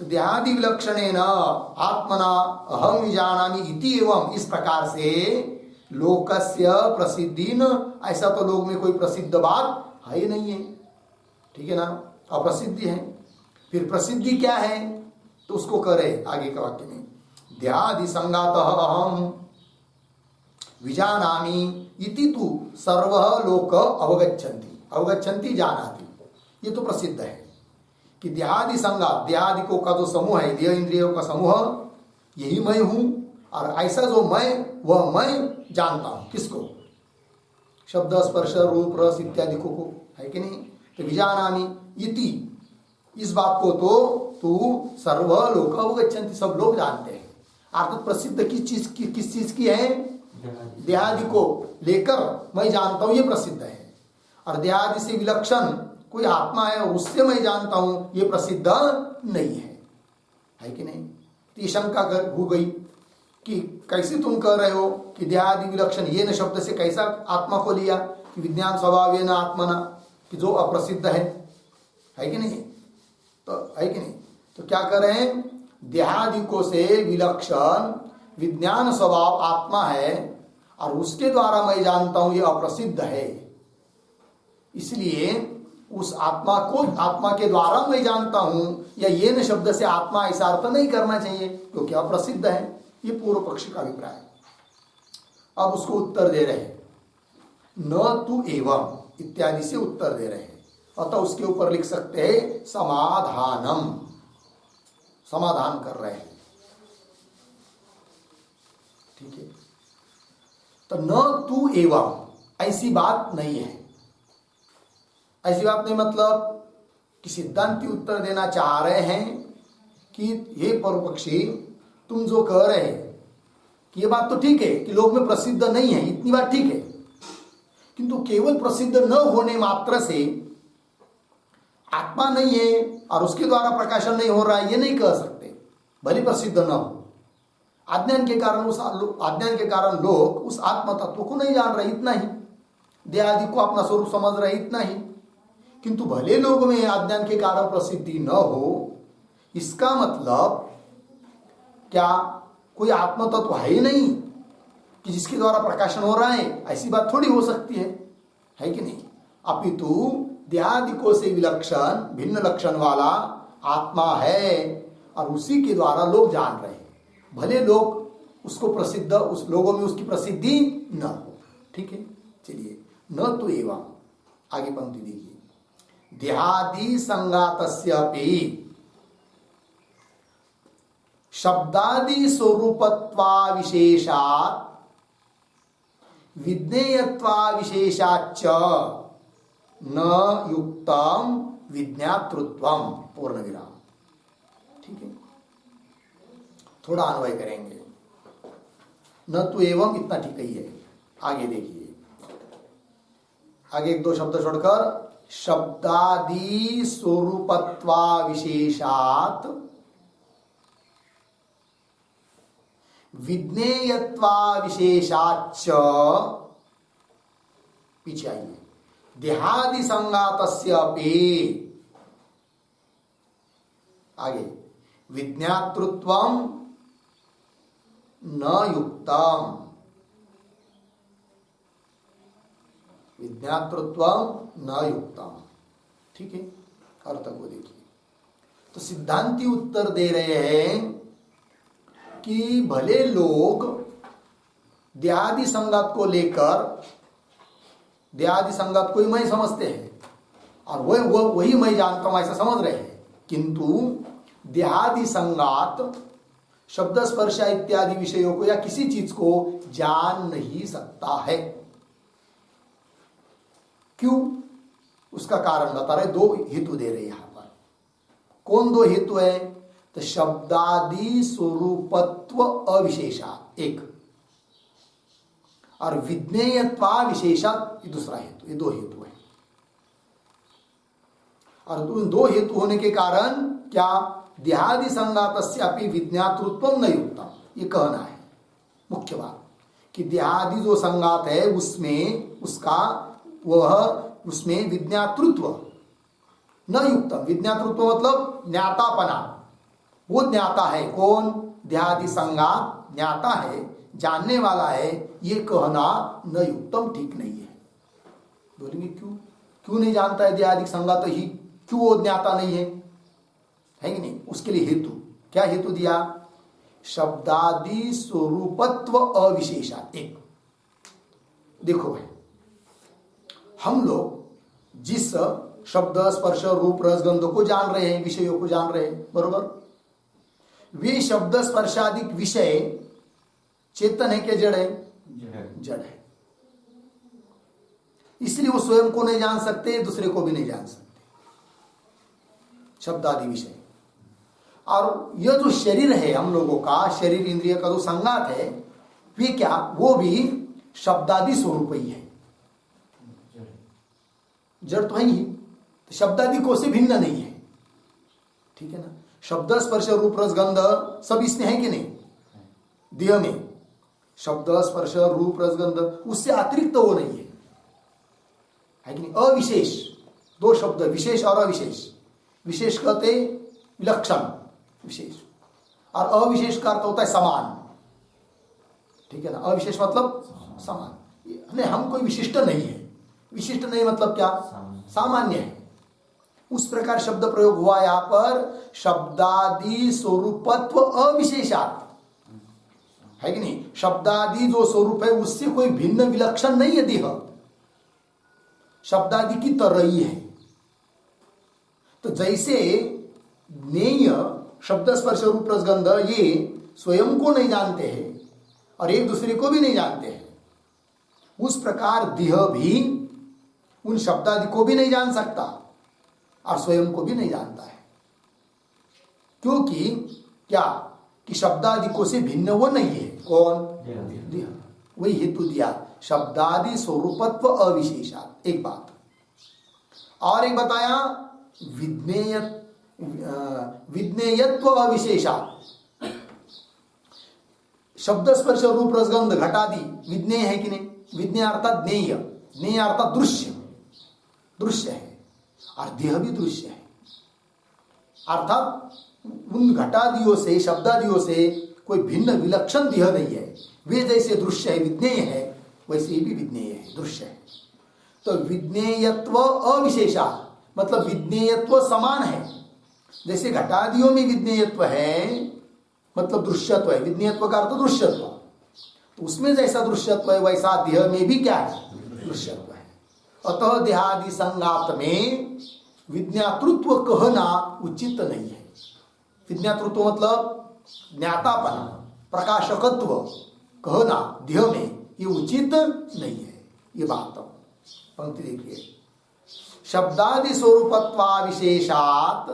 तो देहादि विलक्षणेन आत्मना अहम विजानामि इति एवं, इस प्रकार से लोकस्य प्रसिद्धि न, ऐसा तो लोग में कोई प्रसिद्ध बात है ही नहीं है, ठीक है ना, अप्रसिद्धि है। फिर प्रसिद्धि क्या है? तो उसको करे आगे के वाक्य में, देहादि संगातः अहम विजानामि इति तु सर्वः लोक अवगच्छन्ति, अवगच्छन्ति जानाति, ये तो प्रसिद्ध है कि देहादि संगात, देहादिकों का जो समूह है, देह इंद्रियों का समूह, यही मैं हूं। और ऐसा जो मैं, वह मैं जानता हूं किसको? शब्द स्पर्श रूप रस इत्यादि को, है कि नहीं? तो विजानामि इति, इस बात को तो तू सर्व लोक अवगच्छन्ति, सब लोग जानते हैं। अर्थात प्रसिद्ध किस चीज की है? देहादि को लेकर मैं जानता हूं, ये प्रसिद्ध है। और देहादि से विलक्षण कोई आत्मा है और उससे मैं जानता हूं, ये प्रसिद्ध नहीं है कि नहीं? तो ये शंका हो गई कि कैसे तुम कह रहे हो कि देहादि विलक्षण, ये न शब्द से कैसा आत्मा को लिया कि विज्ञान स्वभाव न आत्मना, कि जो अप्रसिद्ध है कि नहीं? तो है कि नहीं? तो क्या कर रहे हैं? देहादिकों से विलक्षण विज्ञान स्वभाव आत्मा है और उसके द्वारा मैं जानता हूं ये अप्रसिद्ध है, इसलिए उस आत्मा को, आत्मा के द्वारा मैं जानता हूं, या ये न शब्द से आत्मा ऐसा अर्थ नहीं करना चाहिए क्योंकि अप्रसिद्ध है। ये पूर्व पक्षी का अभिप्राय। अब उसको उत्तर दे रहे हैं, न तु एवं इत्यादि से उत्तर दे रहे हैं। अतः उसके ऊपर लिख सकते हैं समाधानम, समाधान कर रहे हैं, ठीक है। तो न तु एवं, ऐसी बात नहीं है। ऐसी बात नहीं मतलब कि सिद्धांती उत्तर देना चाह रहे हैं कि हे पूर्व पक्षी, तुम जो कह रहे हैं कि ये बात तो ठीक है कि लोग में प्रसिद्ध नहीं है, इतनी बात ठीक है, किंतु केवल प्रसिद्ध न होने मात्र से आत्मा नहीं है और उसके द्वारा प्रकाशन नहीं हो रहा है, ये नहीं कह सकते, भले प्रसिद्ध न हो। अज्ञान के कारण लोग उस आत्म तत्व को नहीं जान रहे, इतना ही। देहादि को अपना स्वरूप समझ रहे, इतना ही। किंतु भले लोग में अज्ञान के कारण प्रसिद्धि न हो, इसका मतलब क्या कोई आत्म तत्व है ही नहीं कि जिसके द्वारा प्रकाशन हो रहा है? ऐसी बात थोड़ी हो सकती है कि नहीं? अपितु देहादिकों से विलक्षण भिन्न लक्षण वाला आत्मा है और उसी के द्वारा लोग जान रहे हैं, भले लोग उसको प्रसिद्ध, उस लोगों में उसकी प्रसिद्धि न हो, ठीक है। चलिए, न तो एवं, आगे पंक्ति देखिए, देहादि संगातस्यापि शब्दादि स्वरूपत्वा विशेषात् विज्ञेयत्वा विशेषाच्च न युक्तम विज्ञातृत्वम, पूर्ण विराम, ठीक है। थोड़ा अन्वय करेंगे, न तो एवं इतना ठीक ही है। आगे देखिए, आगे एक दो शब्द छोड़कर, शब्दादि स्वरूपत्वा विशेषात् विज्ञेयत्वा विशेषाच्च, पीछे आइए, देहादि संगातस्यापि, आगे, विज्ञातृत्वम न युक्तम, विज्ञातृत्वम न युक्तम, ठीक है। अर्थ को देखिए, तो सिद्धांती उत्तर दे रहे हैं कि भले लोग देहादि संगत को लेकर, देहादि संगत को ही मैं समझते हैं और वही मैं जानता हूं, ऐसा समझ रहे हैं, किंतु देहादि संगात शब्द स्पर्श इत्यादि विषयों को या किसी चीज को जान नहीं सकता है। क्यों? उसका कारण बता रहे, दो हेतु दे रहे यहां पर। कौन दो हेतु है? तो शब्दादि स्वरूपत्व अविशेषात् एक, और विज्ञेयत्वा विशेषात् दूसरा हेतु। ये दो हेतु है और दो हेतु होने के कारण क्या देहादि संगातस्य अपि विज्ञातृत्व न युक्तम, ये कहना है मुख्य बात कि देहादि जो संगात है उसमें उसका उसमें विज्ञातृत्व न युक्तम। विज्ञातृत्व मतलब ज्ञातापना, वो ज्ञाता है कौन? देहादि संगात ज्ञाता है, जानने वाला है, ये कहना न युक्तम, ठीक नहीं है। बोलेंगे क्यों? क्यों नहीं जानता है देहादि संगात ही, क्यों वो ज्ञाता नहीं है कि नहीं? उसके लिए हेतु, क्या हेतु दिया? शब्दादि स्वरूपत्व अविशेषा। एक देखो भाई, हम लोग जिस शब्द स्पर्श रूप रस गंध को जान रहे हैं, विषयों को जान रहे हैं, बरोबर, वे शब्द स्पर्शादिक विषय चेतन है कि जड़ है? जड़ है। इसलिए वो स्वयं को नहीं जान सकते, दूसरे को भी नहीं जान सकते, शब्दादि विषय। और यह जो शरीर है हम लोगों का, शरीर इंद्रिय का जो संगात है, वे क्या? वो भी शब्दादि स्वरूप ही है, जड़ तो है ही, तो शब्दादि को से भिन्न नहीं है, ठीक है ना? शब्द स्पर्श रूप रस गंध सब इसमें है कि नहीं? देह में शब्द स्पर्श रूप रस गंध, उससे अतिरिक्त तो वो नहीं है कि नहीं? अविशेष, दो शब्द, विशेष और अविशेष। विशेष कहते विलक्षण विशेष, और अविशेष का अर्थ होता है समान, ठीक है ना? अविशेष मतलब समान, नहीं, हम कोई विशिष्ट नहीं है। विशिष्ट नहीं मतलब क्या? सामान्य है। उस प्रकार शब्द प्रयोग हुआ यहां पर, शब्दादि स्वरूपत्व अविशेषात, है कि नहीं? शब्दादि जो स्वरूप है उससे कोई भिन्न विलक्षण नहीं है देह, शब्दादि की तरह ही है। तो जैसे ज्ञेय शब्द स्पर्श रूप रस गंध ये स्वयं को नहीं जानते हैं और एक दूसरे को भी नहीं जानते हैं, उस प्रकार देह भी उन शब्दादि को भी नहीं जान सकता और स्वयं को भी नहीं जानता है। क्योंकि क्या? कि शब्दादि को से भिन्न वो नहीं है। कौन? देह। वही हेतु दिया, शब्दादि स्वरूपत्व अविशेषात। एक बात और एक बताया, विज्ञेयत्व अविशेषात। शब्द स्पर्श रूप रसगंध घटादि विज्ञेय है कि नहीं? विज्ञेय अर्थात ज्ञेय, ज्ञेय अर्थात दृश्य, दृश्य है, और देह भी दृश्य है। अर्थात उन घटादियों से, शब्दादियों से कोई भिन्न विलक्षण देह नहीं है। वे जैसे दृश्य है, विज्ञेय है, वैसे ही भी विज्ञेय है, दृश्य है। तो विज्ञेयत्व अविशेषा मतलब विज्ञेयत्व समान है। जैसे घटादियों में विज्ञेयत्व है मतलब दृश्यत्व है, विज्ञेयत्व का अर्थ दृश्यत्व, तो उसमें जैसा दृश्यत्व है वैसा देह में भी क्या है? दृश्यत्व है। अतः देहादि संगात में विज्ञातृत्व कहना उचित नहीं है। विज्ञातृत्व मतलब ज्ञातापन, प्रकाशकत्व कहना देह में ये उचित नहीं है। ये बात पंक्ति देखिए, शब्दादि स्वरूपत्वा विशेषात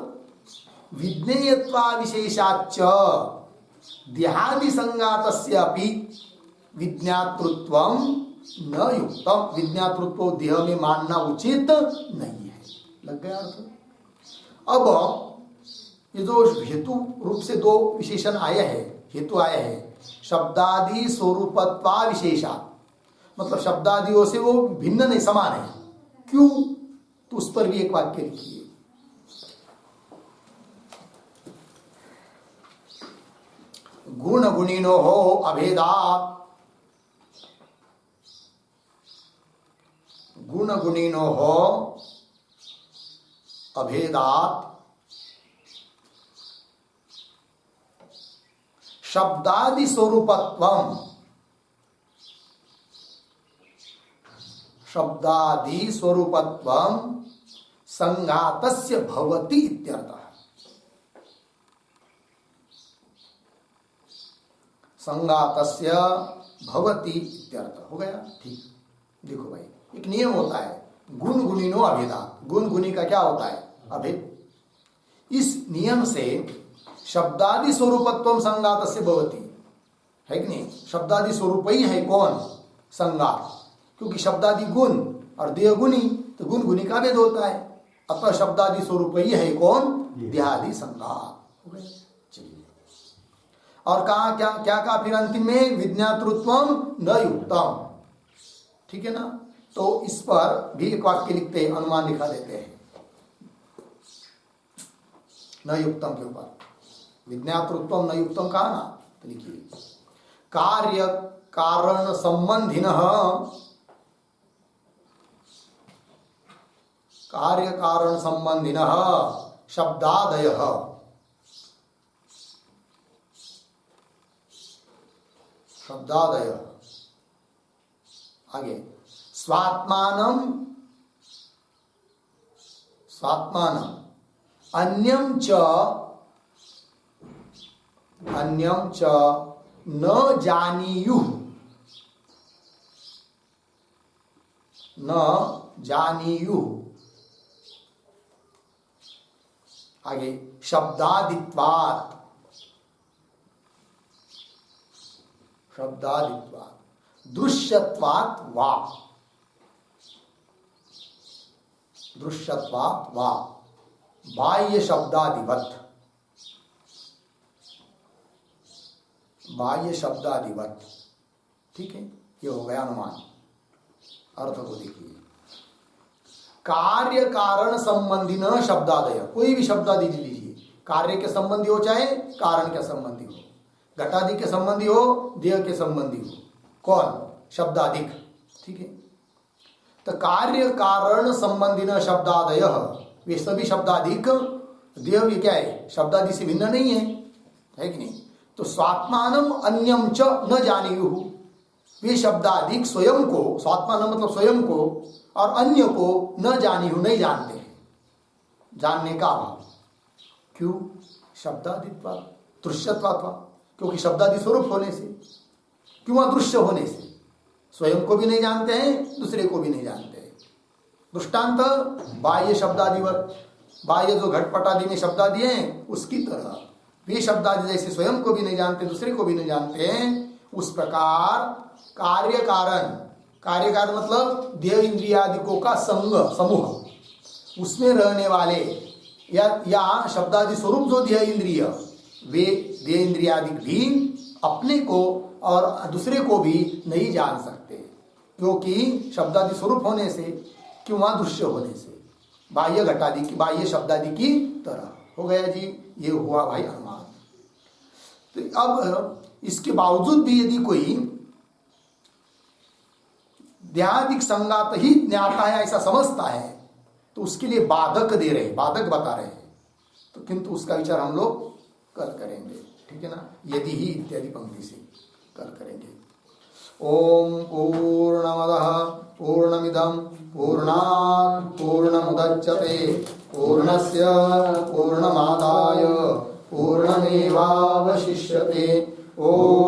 विज्ञेयत्वा विशेषाच्च देहादि संगातस्य अपि विज्ञातृत्वं न युक्तम। विज्ञातृत्व देह में मानना उचित नहीं है। लग गया अर्थ? अब ये जो हेतु रूप से दो विशेषण आए हैं, हेतु आए हैं, शब्दादि स्वरूपत्वा विशेषात मतलब शब्दादियों से वो भिन्न नहीं, समान है। क्यों? तो उस पर भी एक वाक्य लिखिए, गुण गुणिनो हो अभेदात, गुण गुणिनो हो अभेदात शब्दादि स्वरूपत्वम, शब्दादि स्वरूपत्वम संघातस्य भवति इत्यर्थः। संघातस्य भवति इत्यर्थ हो गया। ठीक, देखो भाई, एक नियम होता है, गुण गुणिनो अभेदात। गुण गुणी का क्या होता है? अभेद। इस नियम से शब्दादि स्वरूपत्वम संघातस्य भवति, है कि नहीं? शब्दादि स्वरूप ही है कौन? संघात। क्योंकि शब्दादि गुण और देह गुणी, तो गुण गुणी का भेद होता है। अतः शब्दादि स्वरूप ही है कौन? देहादि संघात। हो गया। चलिए, और कहा क्या क्या कहा फिर अंतिम में, विज्ञातृत्वम न युक्तम। ठीक है ना। तो इस पर भी एक वाक्य लिखते हैं, अनुमान लिखा देते हैं न युक्तम के ऊपर। विज्ञातृत्वम न युक्तम कहा ना, तो लिखिए कार्य कारण संबंधिनः, कार्य कारण संबंधिनः शब्दादयः, शब्दादयः। आगे स्वात्मानं, स्वात्मानं अन्यं च, अन्यं च न जानीयुः, न जानीयुः। आगे शब्दादित्वात्, शब्दादित्वात् दृश्यत्वात् वा, दृश्यत्वात् वा बाह्य शब्दादिवत्, बाह्य शब्दादिवत्। ठीक है, ये हो गया अनुमान। अर्थ को देखिए, कार्य कारण संबंधी न शब्दादय, कोई भी शब्दादि लीजिए, कार्य के संबंधी हो चाहे कारण के संबंधी हो, घटादि के संबंधी हो, देह के संबंधी हो, कौन, शब्दादिक। ठीक है, तो कार्य कारण संबंधी न शब्दादय, वे सभी शब्दादिक, देह भी क्या है, शब्दादि से भिन्न नहीं है कि नहीं। तो स्वात्मानम अन्यम च न जानीयुः, वे शब्दादिक स्वयं को, स्वात्मानम मतलब स्वयं को, और अन्य को न जानीयुः नहीं जानते हैं, जानने का अभाव। क्यों, शब्दादित्वा दृश्यत्वात्वा, क्योंकि शब्दादि स्वरूप होने से, क्यों अदृश्य होने से, स्वयं को भी नहीं जानते हैं, दूसरे को भी नहीं जानते हैं। दृष्टांत बाह्य शब्दादिवत, बाह्य जो घटपटादि में शब्दादि हैं उसकी तरह वे शब्दादि जैसे स्वयं को भी नहीं जानते, दूसरे को भी नहीं जानते हैं, उस प्रकार कार्य कारण, कार्य कारण मतलब देह इंद्रियादिकों का संग, समूह, उसमें रहने वाले या शब्दादि स्वरूप जो देह इंद्रिय, वे देह इंद्रियादिक भी अपने को और दूसरे को भी नहीं जान सकते, क्योंकि शब्दादि स्वरूप होने से, क्यों दृश्य होने से, बाह्य घटादि की, बाह्य शब्दादि की तरह। हो गया जी, ये हुआ भाई अनुमान। तो अब इसके बावजूद भी यदि कोई देहादिक संगात ही ज्ञाता है ऐसा समझता है, तो उसके लिए बाधक दे रहे, बाधक बता रहे हैं। तो किंतु उसका विचार हम लोग कल करेंगे। ठीक है ना, यदि ही इत्यादि पंक्ति से कल करेंगे। ओम पूर्णमदः पूर्णमिदं पूर्णात् पूर्णमुदच्यते पूर्णस्य पूर्णमादाय पूर्णमेवावशिष्यते। ओम